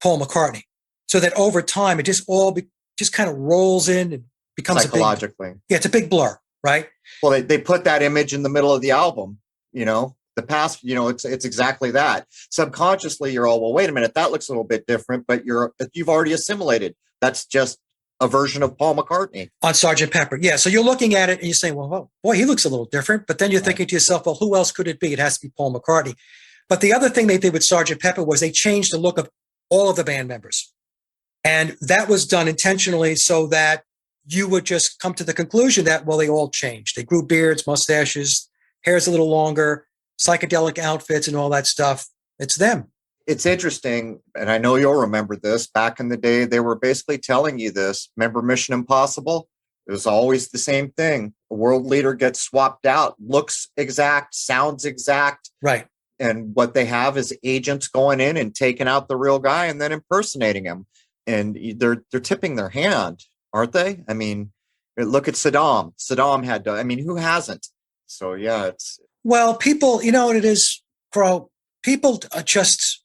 Paul McCartney, so that over time it just kind of rolls in and becomes psychologically. It's a big blur, right? Well, they put that image in the middle of the album, the past, it's exactly that. Subconsciously, you're all, well, wait a minute, that looks a little bit different, but you've already assimilated. That's just a version of Paul McCartney. On Sgt. Pepper, yeah. So you're looking at it and you're saying, well, oh, boy, he looks a little different. But then you're thinking to yourself, well, who else could it be? It has to be Paul McCartney. But the other thing they did with Sgt. Pepper was they changed the look of all of the band members. And that was done intentionally so that you would just come to the conclusion that, well, they all changed. They grew beards, mustaches, hair's a little longer, psychedelic outfits and all that stuff. It's them. It's interesting, and I know you'll remember this. Back in the day, they were basically telling you this. Remember Mission Impossible? It was always the same thing. A world leader gets swapped out, looks exact, sounds exact. Right. And what they have is agents going in and taking out the real guy and then impersonating him. And they're tipping their hand, aren't they? I mean, look at Saddam. Saddam had to, who hasn't? So, yeah, it's... Well, people, you know what it is, Crow? People are just...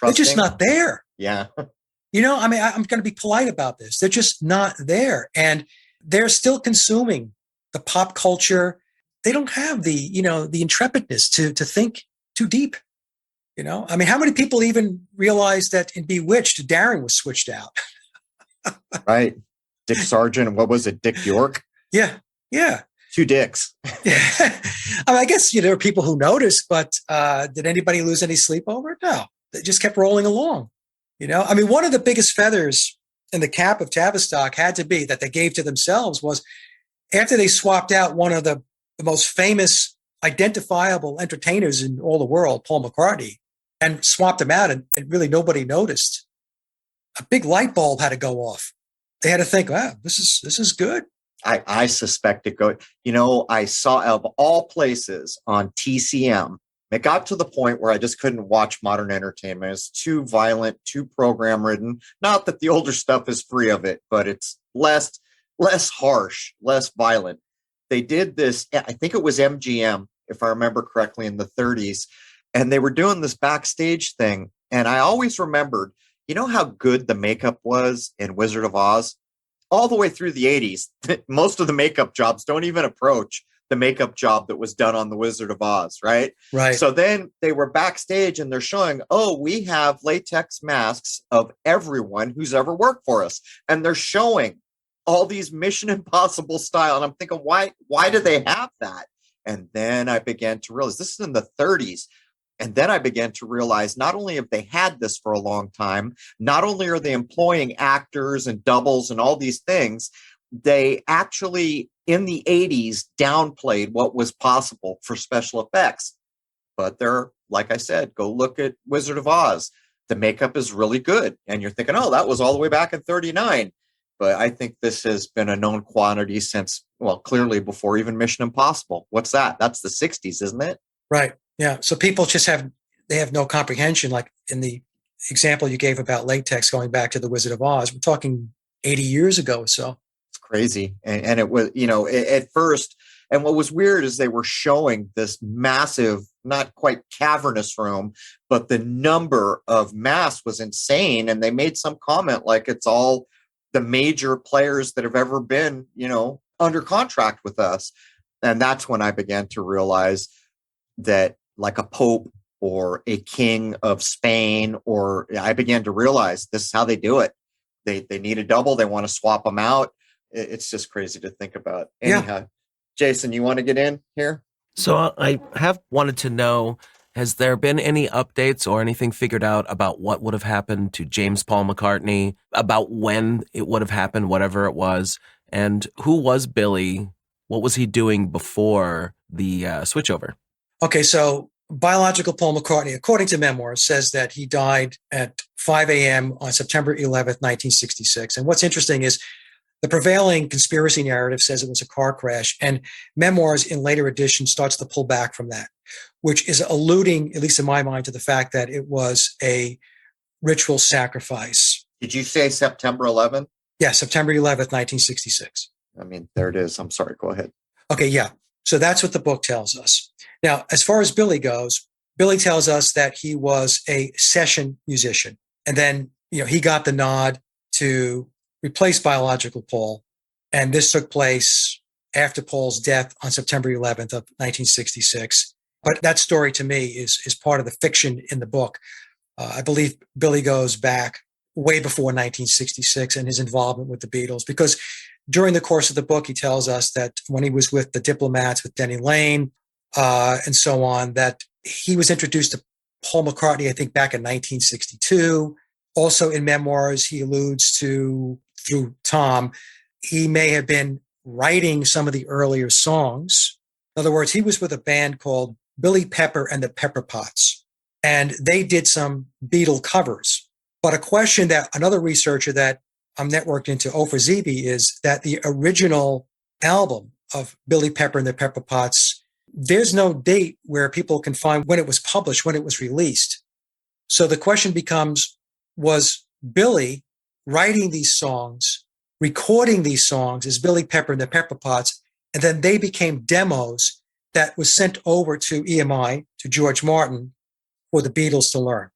They're just not there. Yeah. I'm going to be polite about this. They're just not there. And they're still consuming the pop culture. They don't have the intrepidness to think too deep. How many people even realize that in Bewitched, Darren was switched out? Right. Dick Sargent. What was it? Dick York? Yeah. Yeah. 2 dicks. Yeah. I guess, there are people who noticed, but did anybody lose any sleep over it? No. They just kept rolling along. One of the biggest feathers in the cap of Tavistock had to be that they gave to themselves was after they swapped out one of the most famous identifiable entertainers in all the world, Paul McCartney, and swapped him out and really nobody noticed. A big light bulb had to go off. They had to think, wow, this is good. I suspect it go. I saw, of all places, on TCM, it got to the point where I just couldn't watch modern entertainment. It's too violent, too program ridden. Not that the older stuff is free of it, but it's less harsh, less violent. They did this, I think it was MGM, if I remember correctly, in the 30s, and they were doing this backstage thing. And I always remembered, how good the makeup was in Wizard of Oz? All the way through the 80s, most of the makeup jobs don't even approach the makeup job that was done on The Wizard of Oz, right? Right. So then they were backstage and they're showing, oh, we have latex masks of everyone who's ever worked for us. And they're showing all these Mission Impossible style. And I'm thinking, why do they have that? And then I began to realize this is in the 30s. And then I began to realize not only have they had this for a long time, not only are they employing actors and doubles and all these things, they actually in the 80s downplayed what was possible for special effects. But they're, like I said, go look at Wizard of Oz. The makeup is really good. And you're thinking, oh, that was all the way back in 39. But I think this has been a known quantity since, well, clearly before even Mission Impossible. What's that? That's the 60s, isn't it? Right. Yeah. So people just have no comprehension. Like in the example you gave about latex going back to the Wizard of Oz, we're talking 80 years ago or so. It's crazy. And it was, at first, and what was weird is they were showing this massive, not quite cavernous room, but the number of masks was insane. And they made some comment like it's all the major players that have ever been, under contract with us. And that's when I began to realize that like a pope or a king of Spain, or I began to realize this is how they do it. They need a double. They want to swap them out. It's just crazy to think about. Anyhow, yeah. Jason, you want to get in here? So I have wanted to know, has there been any updates or anything figured out about what would have happened to James Paul McCartney, about when it would have happened, whatever it was, and who was Billy? What was he doing before the switchover? Okay, so biological Paul McCartney, according to Memoirs, says that he died at 5 a.m. on September 11th, 1966. And what's interesting is the prevailing conspiracy narrative says it was a car crash, and Memoirs in later editions starts to pull back from that, which is alluding, at least in my mind, to the fact that it was a ritual sacrifice. Did you say September 11th? Yeah, September 11th, 1966. I mean, there it is. I'm sorry. Go ahead. Okay, yeah. So that's what the book tells us. Now, as far as Billy goes, Billy tells us that he was a session musician. And then, he got the nod to replace biological Paul. And this took place after Paul's death on September 11th of 1966. But that story to me is part of the fiction in the book. I believe Billy goes back way before 1966 and his involvement with the Beatles, because during the course of the book, he tells us that when he was with the Diplomats, with Denny Lane, and so on, that he was introduced to Paul McCartney, I think, back in 1962. Also in Memoirs, he alludes to, through Tom, he may have been writing some of the earlier songs. In other words, he was with a band called Billy Pepper and the Pepper Pots, and they did some Beatle covers. But a question that another researcher that I'm networked into, Ofer Zebi, is that the original album of Billy Pepper and the Pepper Pots, there's no date where people can find when it was published, when it was released. So the question becomes, was Billy writing these songs, recording these songs as Billy Pepper and the Pepper Pots, and then they became demos that was sent over to EMI, to George Martin, for the Beatles to learn?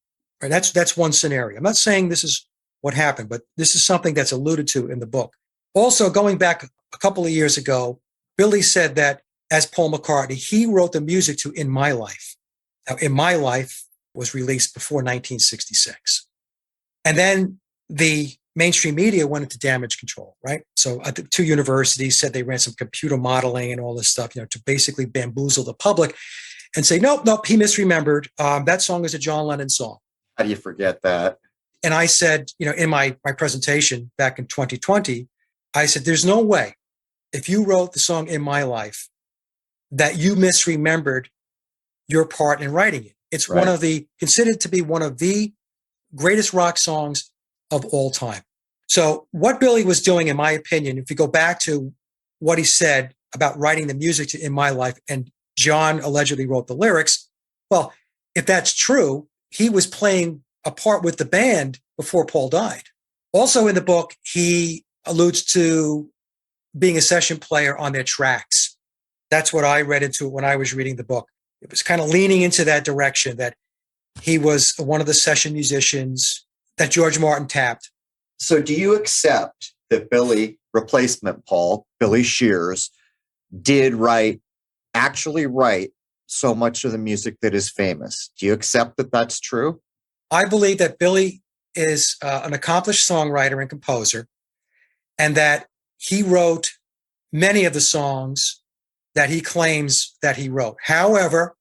Right? That's one scenario. I'm not saying this is what happened, but this is something that's alluded to in the book. Also, going back a couple of years ago, Billy said that as Paul McCartney, he wrote the music to In My Life. Now, In My Life was released before 1966. And then the mainstream media went into damage control, right? So I think two universities said they ran some computer modeling and all this stuff, to basically bamboozle the public and say, nope, he misremembered. That song is a John Lennon song. How do you forget that? And I said, in my presentation back in 2020, I said, there's no way, if you wrote the song In My Life, that you misremembered your part in writing it. It's right. Considered to be one of the greatest rock songs of all time. So what Billy was doing, in my opinion, if you go back to what he said about writing the music to In My Life, and John allegedly wrote the lyrics, well, if that's true, he was playing a part with the band before Paul died. Also in the book, he alludes to being a session player on their tracks. That's what I read into when I was reading the book. It was kind of leaning into that direction, that he was one of the session musicians that George Martin tapped. So do you accept that Billy, replacement Paul, Billy Shears, did write actually write so much of the music that is famous. Do you accept that that's true? I believe that Billy is an accomplished songwriter and composer, and that he wrote many of the songs that he claims that he wrote. However,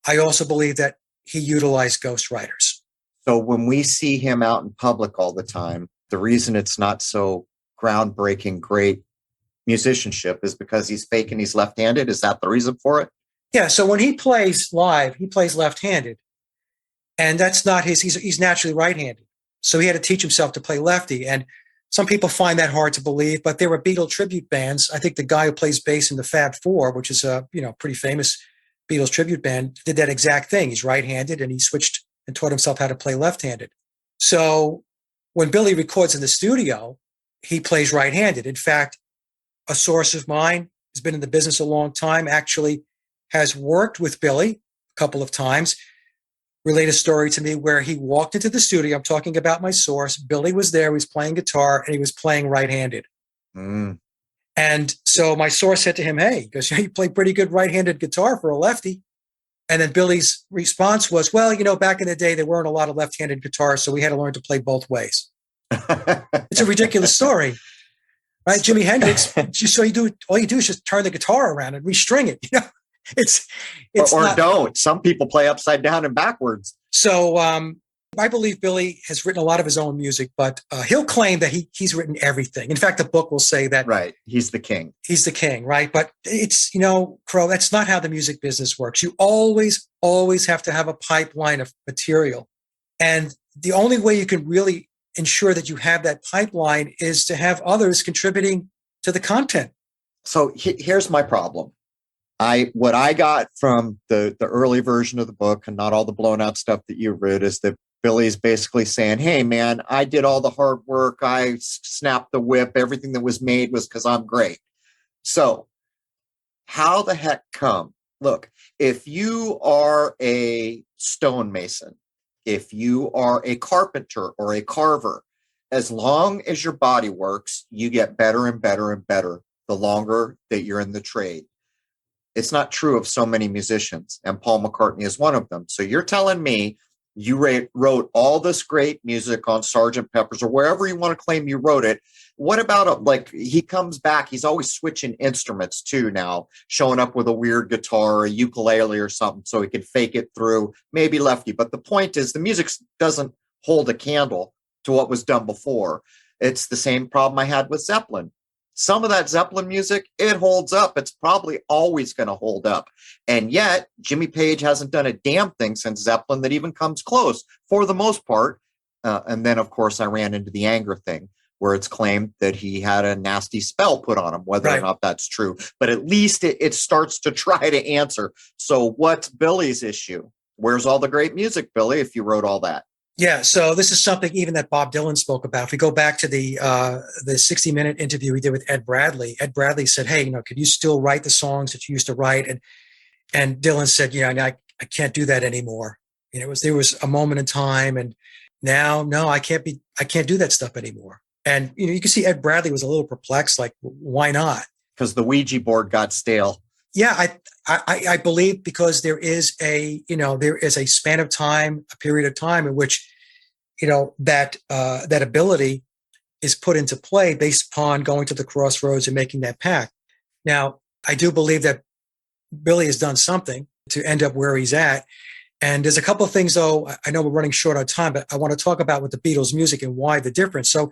I also believe that he utilized ghostwriters. So when we see him out in public all the time, the reason it's not so groundbreaking, great musicianship is because he's fake and he's left-handed. Is that the reason for it? Yeah. So when he plays live, he plays left-handed, and that's not he's naturally right-handed. So he had to teach himself to play lefty. And some people find that hard to believe, but there were Beatle tribute bands. I think the guy who plays bass in the Fab Four, which is a pretty famous Beatles tribute band, did that exact thing. He's right-handed, and he switched and taught himself how to play left-handed. So when Billy records in the studio, he plays right-handed. In fact, a source of mine has been in the business a long time, actually has worked with Billy a couple of times, relayed a story to me where he walked into the studio. I'm talking about my source. Billy was there. He was playing guitar, and he was playing right-handed. Mm. And so my source said to him, hey, he goes, you play pretty good right-handed guitar for a lefty. And then Billy's response was, well, back in the day, there weren't a lot of left-handed guitars, so we had to learn to play both ways. It's a ridiculous story, right? Jimi Hendrix, all you do is just turn the guitar around and restring it. It's or not, don't. Some people play upside down and backwards. So I believe Billy has written a lot of his own music, but he'll claim that he's written everything. In fact, the book will say that. Right. He's the king. He's the king, right? But it's, Crow, that's not how the music business works. You always have to have a pipeline of material. And the only way you can really ensure that you have that pipeline is to have others contributing to the content. So here's my problem. What I got from the early version of the book, and not all the blown out stuff that you read, is that Billy's basically saying, hey man, I did all the hard work. I snapped the whip. Everything that was made was because I'm great. So how the heck come? Look, if you are a stonemason, if you are a carpenter or a carver, as long as your body works, you get better and better and better the longer that you're in the trade. It's not true of so many musicians, and Paul McCartney is one of them. So you're telling me you wrote all this great music on Sgt. Pepper's or wherever you want to claim you wrote it. What about he comes back, he's always switching instruments too now, showing up with a weird guitar or a ukulele or something so he can fake it through, maybe lefty. But the point is the music doesn't hold a candle to what was done before. It's the same problem I had with Zeppelin. Some of that Zeppelin music, it holds up. It's probably always going to hold up. And yet, Jimmy Page hasn't done a damn thing since Zeppelin that even comes close, for the most part. And then, of course, I ran into the anger thing, where it's claimed that he had a nasty spell put on him, whether or not that's true. But at least it starts to try to answer. So what's Billy's issue? Where's all the great music, Billy, if you wrote all that? Yeah, so this is something even that Bob Dylan spoke about. If we go back to the 60-minute interview he did with Ed Bradley said, hey, could you still write the songs that you used to write? And Dylan said, I can't do that anymore. There was a moment in time, and now, no, I can't do that stuff anymore. And, you can see Ed Bradley was a little perplexed, like, why not? Because the Ouija board got stale. Yeah, I believe because there is a span of time, a period of time in which, that ability is put into play based upon going to the crossroads and making that pact. Now, I do believe that Billy has done something to end up where he's at. And there's a couple of things, though, I know we're running short on time, but I want to talk about with the Beatles music and why the difference. So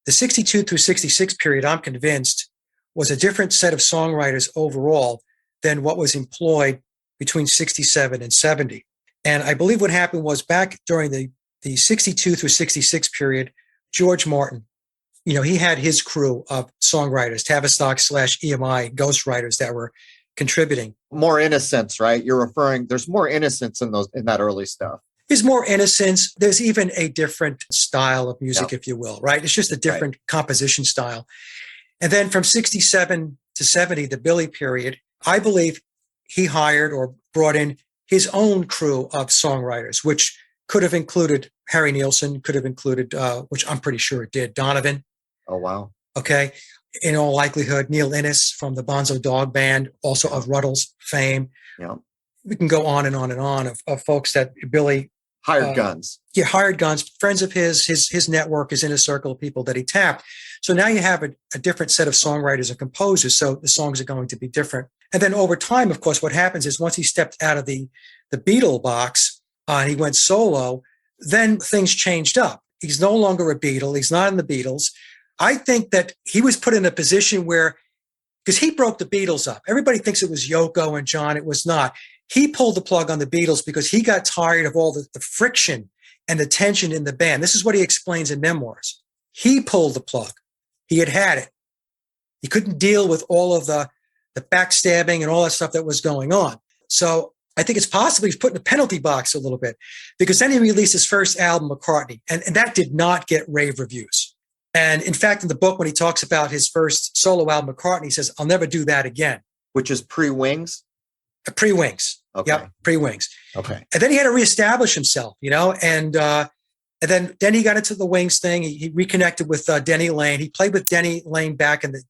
the 62 through 66 period, I'm convinced, was a different set of songwriters overall than what was employed between 67 and 70. And I believe what happened was back during the 62 through 66 period, George Martin, he had his crew of songwriters, Tavistock / EMI ghostwriters that were contributing. More innocence, right? You're referring, there's more innocence in that early stuff. There's more innocence. There's even a different style of music, if you will, right? It's just a different composition style. And then from 67 to 70, the Billy period, I believe he hired or brought in his own crew of songwriters, which could have included Harry Nilsson, could have included, which I'm pretty sure it did, Donovan. Oh, wow. Okay. In all likelihood, Neil Innes from the Bonzo Dog Band, also of Ruddle's fame. Yeah. We can go on and on and on of folks that Billy Hired guns. Yeah, hired guns, friends of his network is in a circle of people that he tapped. So now you have a different set of songwriters and composers. So the songs are going to be different. And then over time, of course, what happens is once he stepped out of the Beatle box and he went solo, then things changed up. He's no longer a Beatle. He's not in the Beatles. I think that he was put in a position where, because he broke the Beatles up. Everybody thinks it was Yoko and John. It was not. He pulled the plug on the Beatles because he got tired of all the friction and the tension in the band. This is what he explains in Memoirs. He pulled the plug. He had it. He couldn't deal with all of the backstabbing and all that stuff that was going on. So I think it's possible he's put in the penalty box a little bit, because then he released his first album, McCartney, and that did not get rave reviews. And in fact, in the book, when he talks about his first solo album, McCartney, he says, "I'll never do that again." Which is pre-Wings? Pre-Wings. Okay. Yep, pre-Wings. Okay. And then he had to reestablish himself, and then he got into the Wings thing. He reconnected with Denny Laine. He played with Denny Laine back in the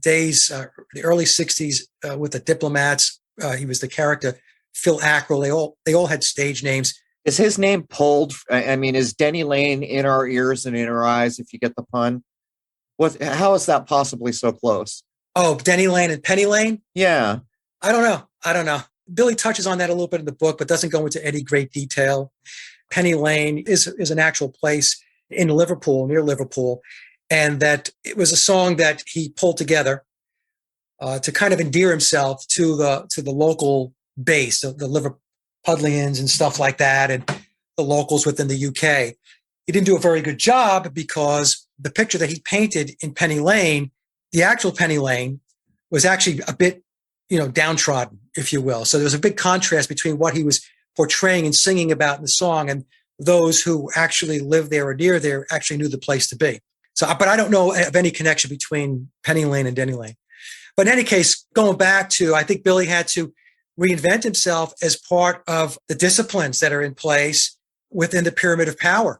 days, the early 60s with the Diplomats. He was the character Phil Ackrell. They all had stage names. Is his name pulled? I mean, is Denny Laine in our ears and in our eyes, if you get the pun? How is that possibly so close? Oh, Denny Laine and Penny Lane? Yeah. I don't know. Billy touches on that a little bit in the book, but doesn't go into any great detail. Penny Lane is an actual place in Liverpool, near Liverpool, and that it was a song that he pulled together to kind of endear himself to the local base, the Liverpudlians and stuff like that, and the locals within the UK. He didn't do a very good job because the picture that he painted in Penny Lane, the actual Penny Lane, was actually a bit, downtrodden, if you will. So there was a big contrast between what he was portraying and singing about in the song and those who actually lived there or near there actually knew the place to be. So, but I don't know of any connection between Penny Lane and Denny Lane. But in any case, going back to, I think Billy had to reinvent himself as part of the disciplines that are in place within the pyramid of power.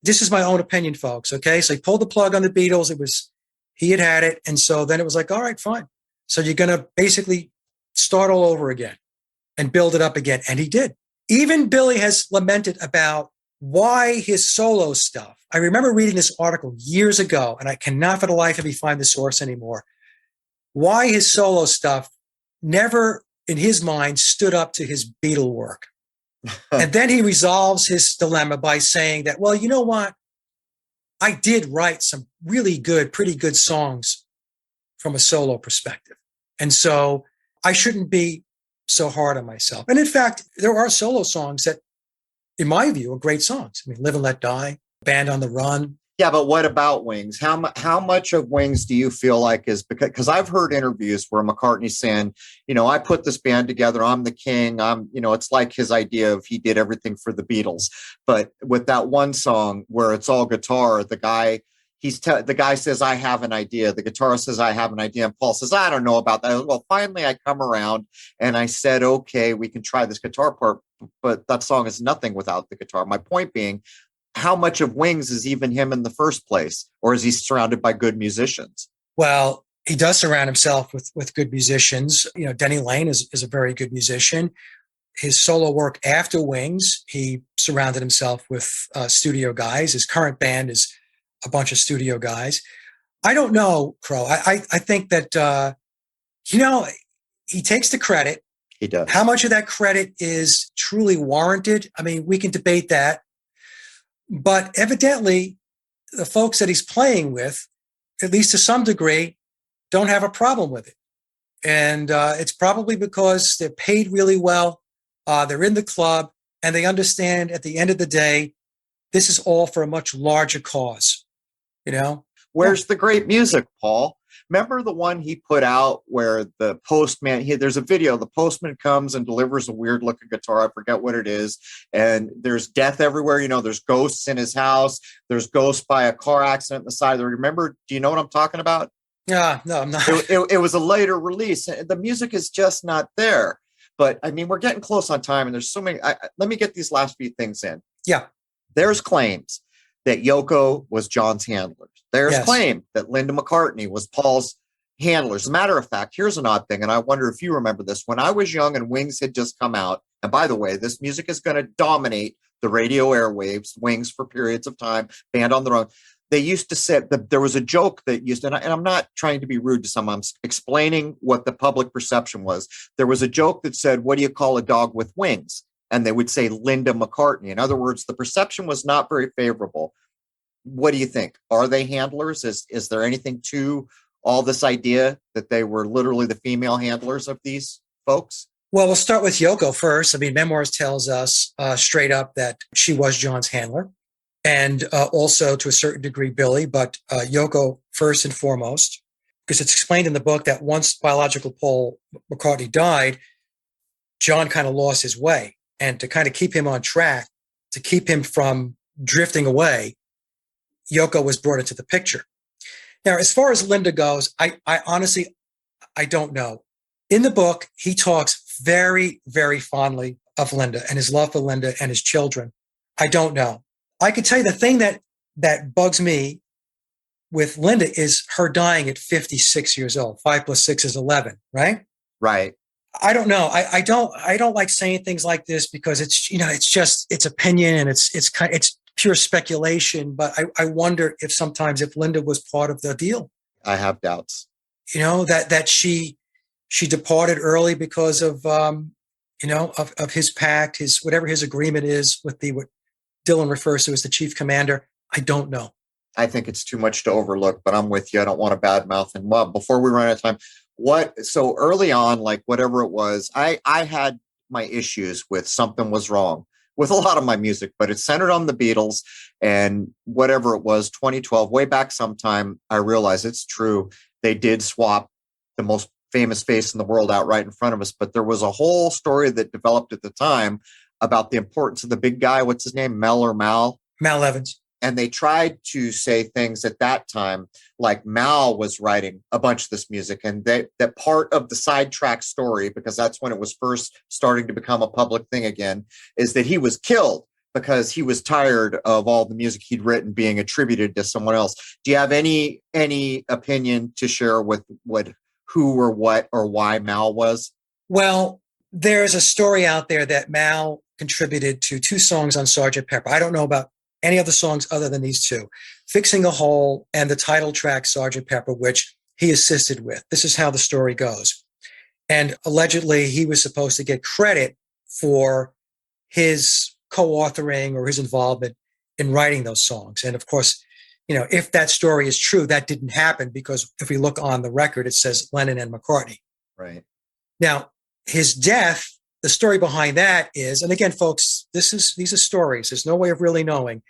This is my own opinion, folks. Okay. So he pulled the plug on the Beatles. He had it. And so then it was like, all right, fine. So you're going to basically start all over again and build it up again. And he did. Even Billy has lamented about why his solo stuff. I remember reading this article years ago, and I cannot for the life of me find the source anymore. Why his solo stuff never, in his mind, stood up to his Beatle work. And then he resolves his dilemma by saying that, well, you know what? I did write some really good, pretty good songs from a solo perspective. And so I shouldn't be so hard on myself. And in fact, there are solo songs that, in my view, are great songs. I mean, Live and Let Die, Band on the Run. Yeah, but what about Wings? How much of Wings do you feel like is because I've heard interviews where McCartney's saying, I put this band together. I'm the king. It's like his idea of he did everything for the Beatles. But with that one song where it's all guitar, the guy says, I have an idea. The guitarist says, I have an idea. And Paul says, I don't know about that. Well, finally I come around and I said, okay, we can try this guitar part, but that song is nothing without the guitar. My point being, how much of Wings is even him in the first place? Or is he surrounded by good musicians? Well, he does surround himself with good musicians. Denny Laine is a very good musician. His solo work after Wings, he surrounded himself with studio guys. His current band is a bunch of studio guys. I don't know, Crow. I think that, he takes the credit. He does. How much of that credit is truly warranted? I mean, we can debate that. But evidently, the folks that he's playing with, at least to some degree, don't have a problem with it. And it's probably because they're paid really well. They're in the club and they understand at the end of the day, this is all for a much larger cause. Where's the great music, Paul? Remember the one he put out where the postman, there's a video, the postman comes and delivers a weird looking guitar. I forget what it is. And there's death everywhere. There's ghosts in his house. There's ghosts by a car accident on the side. Remember, do you know what I'm talking about? No, I'm not. It was a later release. The music is just not there. But I mean, we're getting close on time and there's so many. Let me get these last few things in. Yeah. There's claims that Yoko was John's handler. There's Yes. claim that Linda McCartney was Paul's handler. As a matter of fact, here's an odd thing, and I wonder if you remember this. When I was young and Wings had just come out, and by the way, this music is going to dominate the radio airwaves, Wings for periods of time, band on their own. They used to say that there was a joke that used, and I'm not trying to be rude to someone, I'm explaining what the public perception was. There was a joke that said, what do you call a dog with wings? And they would say Linda McCartney. In other words, the perception was not very favorable. What do you think? Are they handlers? Is there anything to all this idea that they were literally the female handlers of these folks? Well, we'll start with Yoko first. I mean, Memoirs tells us straight up that she was John's handler, and also to a certain degree Billy, but Yoko first and foremost, because it's explained in the book that once biological Paul McCartney died, John kind of lost his way. And to kind of keep him on track, to keep him from drifting away, Yoko was brought into the picture. Now, as far as Linda goes, I honestly, I don't know. In the book, he talks very, very fondly of Linda and his love for Linda and his children. I don't know. I could tell you the thing that bugs me with Linda is her dying at 56 years old. 5 + 6 is 11, right? Right. I don't know. I don't like saying things like this because it's opinion and it's pure speculation. But I wonder if sometimes if Linda was part of the deal. I have doubts. That she departed early because of of his pact, his whatever his agreement is with what Dylan refers to as the chief commander. I don't know. I think it's too much to overlook, but I'm with you. I don't want to badmouth. And well, before we run out of time, so early on, like whatever it was, I had my issues with something was wrong with a lot of my music, but it centered on the Beatles and whatever it was, 2012, way back sometime, I realized it's true. They did swap the most famous face in the world out right in front of us, but there was a whole story that developed at the time about the importance of the big guy. What's his name? Mal Evans. And they tried to say things at that time, like Mal was writing a bunch of this music, and that part of the sidetrack story, because that's when it was first starting to become a public thing again, is that he was killed because he was tired of all the music he'd written being attributed to someone else. Do you have any opinion to share with who or what or why Mal was? Well, there's a story out there that Mal contributed to 2 songs on Sgt. Pepper. I don't know about any other songs other than these 2, Fixing a Hole and the title track Sgt. Pepper, which he assisted with. This is how the story goes. And allegedly, he was supposed to get credit for his co-authoring or his involvement in writing those songs. And of course, if that story is true, that didn't happen because if we look on the record, it says Lennon and McCartney. Right. Now, his death, the story behind that is, and again, folks, these are stories. There's no way of really knowing.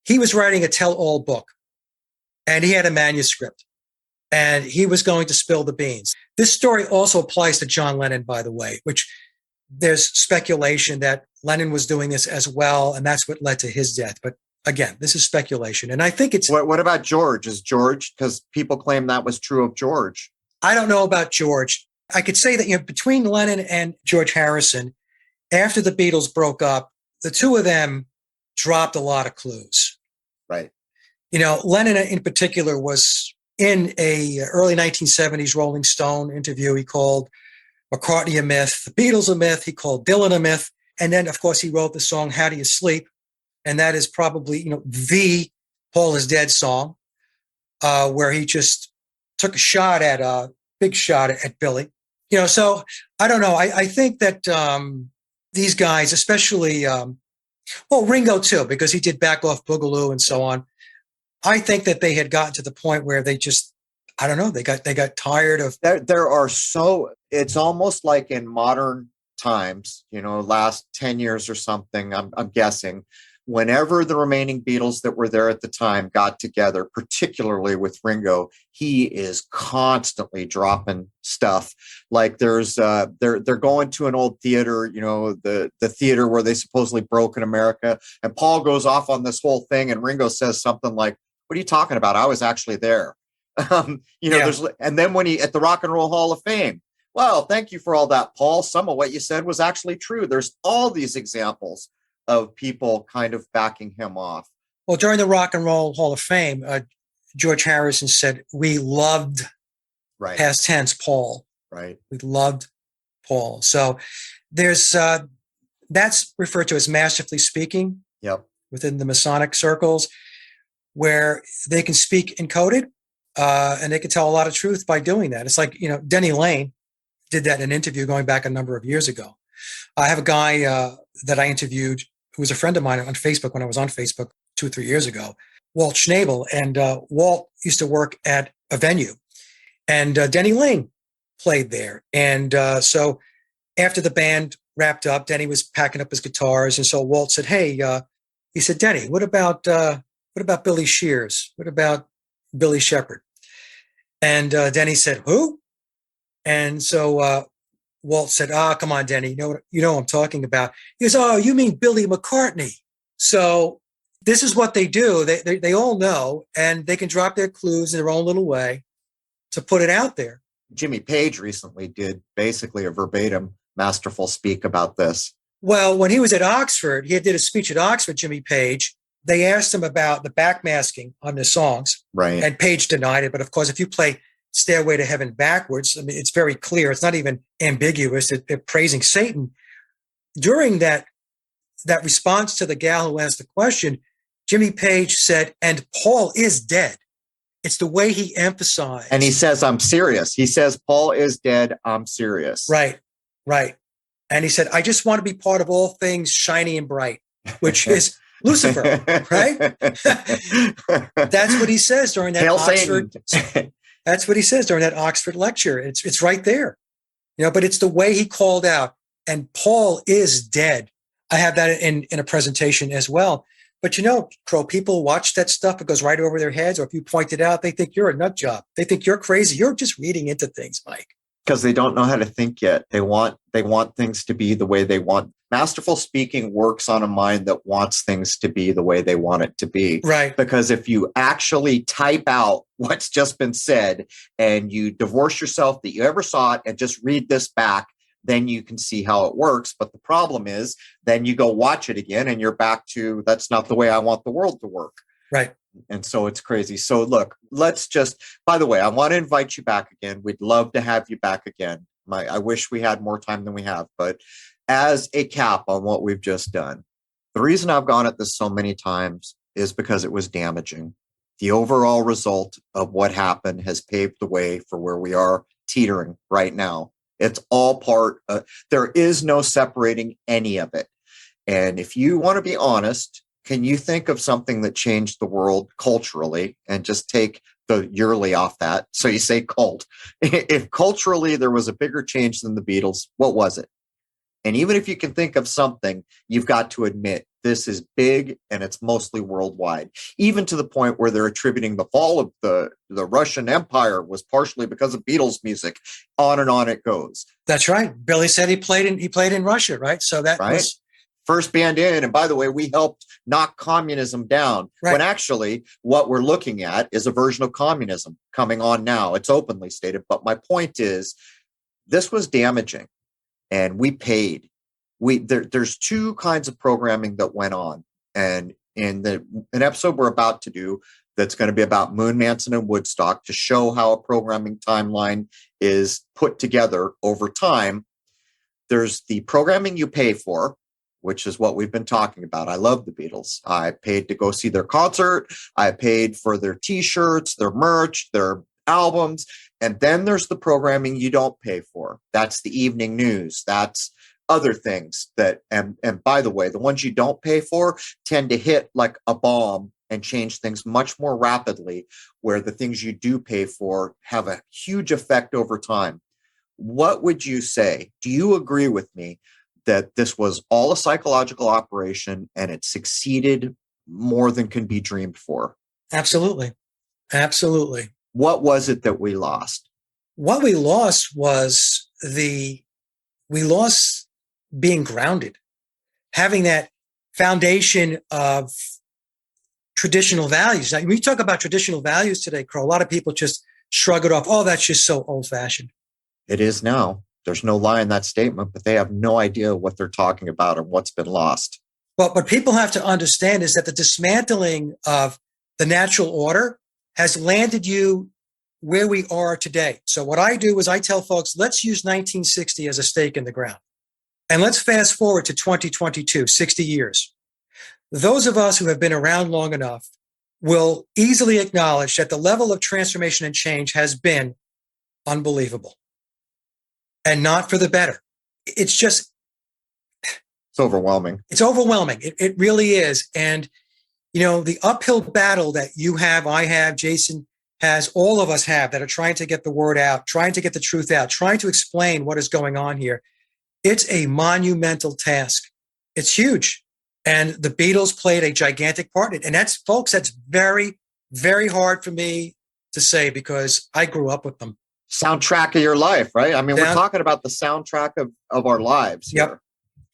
He was writing a tell-all book, and he had a manuscript, and he was going to spill the beans. This story also applies to John Lennon, by the way, which there's speculation that Lennon was doing this as well, and that's what led to his death. But again, this is speculation, and I think it's... What about George? Is George, because people claim that was true of George. I don't know about George. I could say that between Lennon and George Harrison, after the Beatles broke up, the 2 of them dropped a lot of clues. Right. Lennon in particular was in a early 1970s Rolling Stone interview. He called McCartney a myth, the Beatles a myth. He called Dylan a myth. And then, of course, he wrote the song, How Do You Sleep? And that is probably, the Paul is Dead song, where he just took a big shot at Billy. So I don't know. I think that these guys, especially, Ringo too, because he did Back Off Boogaloo and so on. I think that they had gotten to the point where they just, I don't know, they got tired of. There are it's almost like in modern times, last 10 years or something, I'm guessing, whenever the remaining Beatles that were there at the time got together, particularly with Ringo, he is constantly dropping stuff. Like they're going to an old theater, the theater where they supposedly broke in America. And Paul goes off on this whole thing and Ringo says something like, what are you talking about? I was actually there. And then when he at the Rock and Roll Hall of Fame, well, thank you for all that, Paul. Some of what you said was actually true. There's all these examples of people kind of backing him off. Well, during the Rock and Roll Hall of Fame, George Harrison said, we loved, Right. past tense, Paul. Right. We loved Paul. So there's, that's referred to as masterfully speaking. Yep. Within the Masonic circles, where they can speak encoded, and they can tell a lot of truth by doing that. It's like, Denny Lane did that in an interview going back a number of years ago. I have a guy that I interviewed who was a friend of mine on Facebook when I was on Facebook 2 or 3 years ago, Walt Schnabel. And Walt used to work at a venue, and Denny Lane played there. And so after the band wrapped up, Denny was packing up his guitars. And so Walt said, hey, he said, Denny, what about Billy Shears? What about Billy Shepherd? And Denny said, who? And so Walt said, come on, Denny, you know what I'm talking about. He goes, oh, you mean Billy McCartney. So this is what they do. They all know, and they can drop their clues in their own little way to put it out there. Jimmy Page recently did basically a verbatim masterful speak about this. Well, when he was at Oxford, he did a speech at Oxford, Jimmy Page. They asked him about the backmasking on the songs. Right. And Page denied it. But of course, if you play Stairway to Heaven backwards, I mean, it's very clear. It's not even ambiguous. They're praising Satan. During that response to the gal who asked the question, Jimmy Page said, and Paul is dead. It's the way he emphasized. And he says, I'm serious. He says, Paul is dead. I'm serious. Right. And he said, I just want to be part of all things shiny and bright, which is Lucifer, right? That's what he says during that Oxford. That's what he says during that Oxford lecture. It's right there, but it's the way he called out, and Paul is dead. I have that in a presentation as well. But Crow, people watch that stuff. It goes right over their heads. Or if you point it out, they think you're a nut job. They think you're crazy. You're just reading into things, Mike. Because they don't know how to think yet. They want things to be the way they want. Masterful speaking works on a mind that wants things to be the way they want it to be. Right. Because if you actually type out what's just been said and you divorce yourself that you ever saw it and just read this back, then you can see how it works. But the problem is then you go watch it again and you're back to, that's not the way I want the world to work. Right. And so it's crazy. So look, by the way, I want to invite you back again. We'd love to have you back again. I wish we had more time than we have, but as a cap on what we've just done, the reason I've gone at this so many times is because it was damaging. The overall result of what happened has paved the way for where we are teetering right now. It's all part of, there is no separating any of it. And if you want to be honest, can you think of something that changed the world culturally, and just take the yearly off that? So you say cult. If culturally there was a bigger change than the Beatles, what was it? And even if you can think of something, you've got to admit this is big and it's mostly worldwide, even to the point where they're attributing the fall of the Russian Empire was partially because of Beatles music. On and on it goes. That's right. Billy said he played in Russia, right? So that was first band in. And by the way, we helped knock communism down. Right. When actually what we're looking at is a version of communism coming on now. It's openly stated. But my point is, this was damaging and we paid. There's two kinds of programming that went on. And in an episode we're about to do, that's going to be about Moon Manson and Woodstock, to show how a programming timeline is put together over time. There's the programming you pay for, which is what we've been talking about. I love the Beatles. I paid to go see their concert. I paid for their T-shirts, their merch, their albums. And then there's the programming you don't pay for. That's the evening news. That's other things that, and by the way, the ones you don't pay for tend to hit like a bomb and change things much more rapidly, where the things you do pay for have a huge effect over time. What would you say? Do you agree with me that this was all a psychological operation and it succeeded more than can be dreamed for? Absolutely. Absolutely. What was it that we lost? What we lost was we lost being grounded, having that foundation of traditional values. Now, when you talk about traditional values today, Crow, a lot of people just shrug it off. Oh, that's just so old-fashioned. It is now. There's no lie in that statement, but they have no idea what they're talking about or what's been lost. But what people have to understand is that the dismantling of the natural order has landed you where we are today. So what I do is I tell folks, let's use 1960 as a stake in the ground. And let's fast forward to 2022, 60 years. Those of us who have been around long enough will easily acknowledge that the level of transformation and change has been unbelievable and not for the better. It's just, It's overwhelming. it's overwhelming. It really is. And, you know, the uphill battle that you have, I have, Jason has, all of us have, that are trying to get the word out, trying to get the truth out, trying to explain what is going on here. It's a monumental task. It's huge. And the Beatles played a gigantic part in it. And that's, folks, that's very, very hard for me to say because I grew up with them. Soundtrack of your life, right? I mean, we're talking about the soundtrack of our lives here.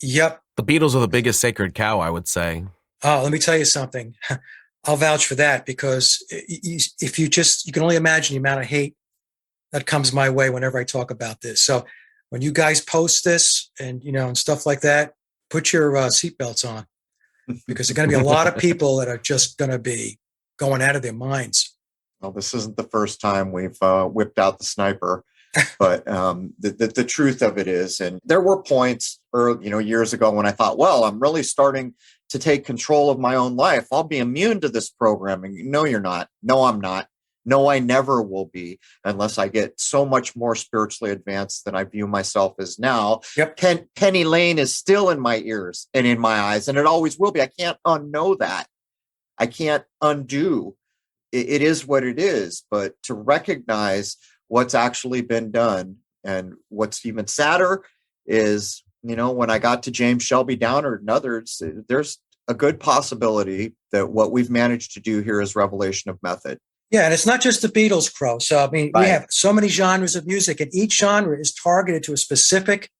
Yep. The Beatles are the biggest sacred cow, I would say. Oh, let me tell you something. I'll vouch for that because if you can only imagine the amount of hate that comes my way whenever I talk about this. So when you guys post this and, and stuff like that, put your seatbelts on because there are going to be a lot of people that are just going to be going out of their minds. Well, this isn't the first time we've whipped out the sniper, but the truth of it is, and there were points, years ago when I thought, well, I'm really starting to take control of my own life. I'll be immune to this programming. No, you're not. No, I'm not. No, I never will be unless I get so much more spiritually advanced than I view myself as now. Yep. Penny Lane is still in my ears and in my eyes, and it always will be. I can't unknow that. I can't undo. It is what it is. But to recognize what's actually been done, and what's even sadder is, when I got to James Shelby Downard and others, there's a good possibility that what we've managed to do here is revelation of method. Yeah, and it's not just the Beatles, Crow. So, I mean, Right. We have so many genres of music, and each genre is targeted to a specific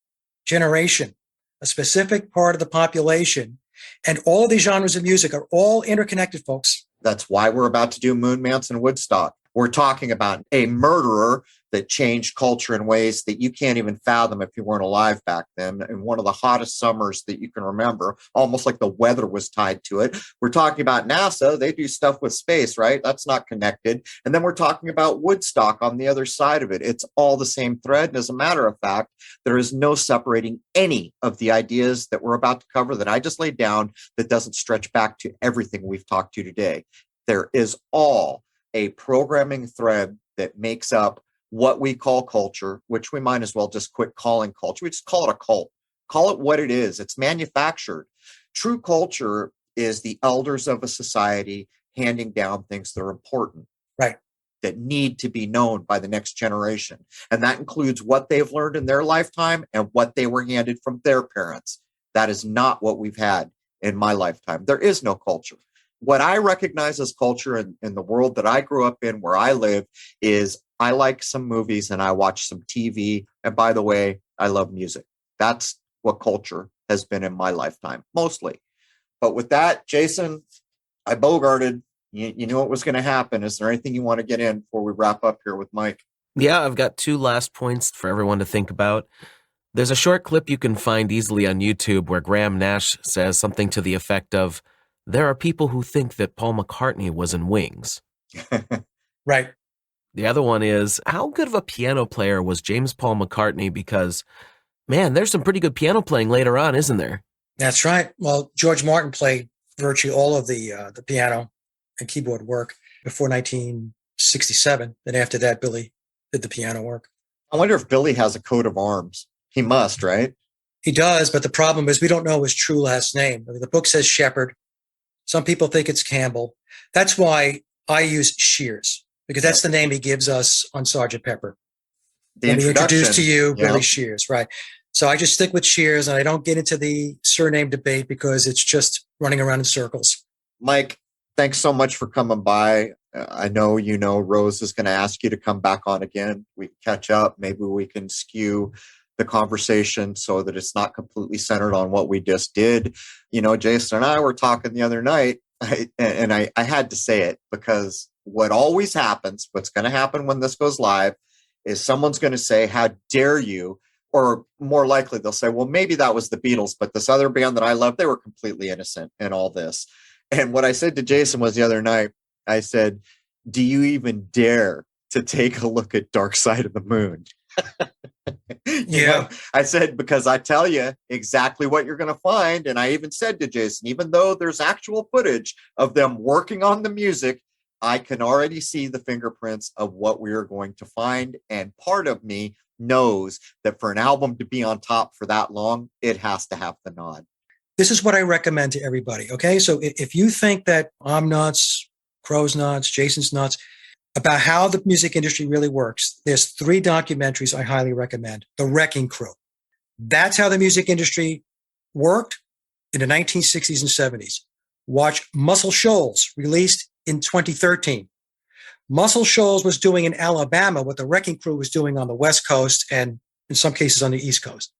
generation, a specific part of the population. And all of these genres of music are all interconnected, folks. That's why we're about to do Moon Manson Woodstock. We're talking about a murderer that changed culture in ways that you can't even fathom if you weren't alive back then. In one of the hottest summers that you can remember, almost like the weather was tied to it. We're talking about NASA. They do stuff with space, right? That's not connected. And then we're talking about Woodstock on the other side of it. It's all the same thread. And as a matter of fact, there is no separating any of the ideas that we're about to cover that I just laid down that doesn't stretch back to everything we've talked to today. There is all a programming thread that makes up what we call culture, which we might as well just quit calling culture. We just call it a cult. Call it what it is. It's manufactured. True culture is the elders of a society handing down things that are important, right? That need to be known by the next generation. And that includes what they've learned in their lifetime and what they were handed from their parents. That is not what we've had in my lifetime. There is no culture. What I recognize as culture in the world that I grew up in, where I live, is I like some movies and I watch some TV. And by the way, I love music. That's what culture has been in my lifetime, mostly. But with that, Jason, I bogarted. You knew what was going to happen. Is there anything you want to get in before we wrap up here with Mike? Yeah, I've got two last points for everyone to think about. There's a short clip you can find easily on YouTube where Graham Nash says something to the effect of, "There are people who think that Paul McCartney was in Wings." Right. The other one is, how good of a piano player was James Paul McCartney? Because, man, there's some pretty good piano playing later on, isn't there? That's right. Well, George Martin played virtually all of the piano and keyboard work before 1967. Then after that, Billy did the piano work. I wonder if Billy has a coat of arms. He must, right? He does, but the problem is we don't know his true last name. The book says Shepherd. Some people think it's Campbell. That's why I use Shears, because that's the name he gives us on Sgt. Pepper. Let me introduce to you Billy Shears, right? So I just stick with Shears, and I don't get into the surname debate because it's just running around in circles. Mike, thanks so much for coming by. I know Rose is going to ask you to come back on again. We can catch up. Maybe we can skew the conversation so that it's not completely centered on what we just did. Jason and I were talking the other night, and I had to say it because what always happens, what's going to happen when this goes live, is someone's going to say, "How dare you Or more likely, they'll say, well, maybe that was the Beatles, but this other band that I love, they were completely innocent in all this. And what I said to Jason was the other night, I said, do you even dare to take a look at Dark Side of the Moon? You know, I said, because I tell you exactly what you're going to find. And I even said to Jason, even though there's actual footage of them working on the music, I can already see the fingerprints of what we are going to find. And part of me knows that for an album to be on top for that long, it has to have the nod. This is what I recommend to everybody. Okay. So if you think that I'm nuts, Crrow's nuts, Jason's nuts, about how the music industry really works, there's 3 documentaries I highly recommend. The Wrecking Crew. That's how the music industry worked in the 1960s and 70s. Watch Muscle Shoals, released in 2013. Muscle Shoals was doing in Alabama what the Wrecking Crew was doing on the West Coast and in some cases on the East Coast.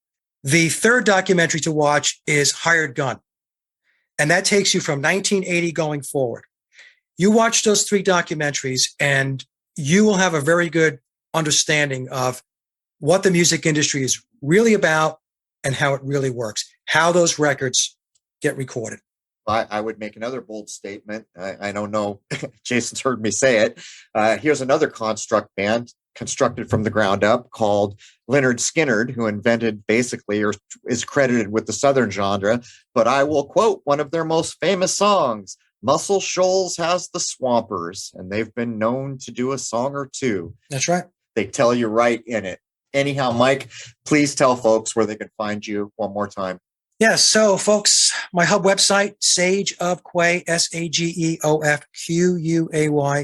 The third documentary to watch is Hired Gun. And that takes you from 1980 going forward. You watch those 3 documentaries and you will have a very good understanding of what the music industry is really about and how it really works, how those records get recorded. I would make another bold statement. I don't know. Jason's heard me say it. Here's another construct band constructed from the ground up called Lynyrd Skynyrd, who invented basically or is credited with the Southern genre. But I will quote one of their most famous songs. Muscle Shoals has the Swampers, and they've been known to do a song or two. That's right. They tell you right in it. Anyhow, Mike, please tell folks where they can find you one more time. Yes. So, folks, my hub website, Sage of Quay, SAGEOFQUAY,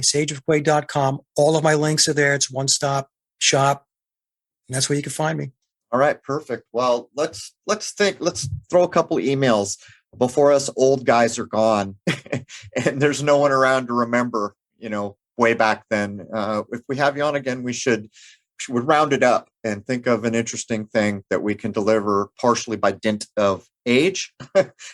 sageofquay.com. All of my links are there. It's one-stop shop. And that's where you can find me. All right, perfect. Well, let's throw a couple emails before us old guys are gone and there's no one around to remember, way back then. If we have you on again, we should round it up and think of an interesting thing that we can deliver partially by dint of age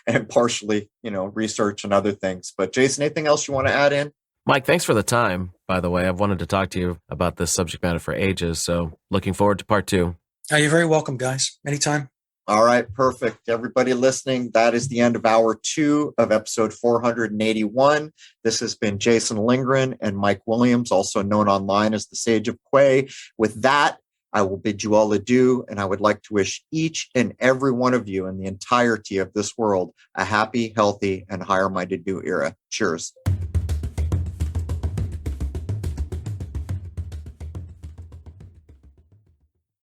and partially, research and other things. But Jason, anything else you want to add in? Mike, thanks for the time, by the way. I've wanted to talk to you about this subject matter for ages, so looking forward to part 2. You're very welcome, guys. Anytime. All right, perfect. Everybody listening, that is the end of hour 2 of episode 481. This has been Jason Lindgren and Mike Williams, also known online as the Sage of Quay. With that, I will bid you all adieu, and I would like to wish each and every one of you in the entirety of this world a happy, healthy, and higher-minded new era. Cheers.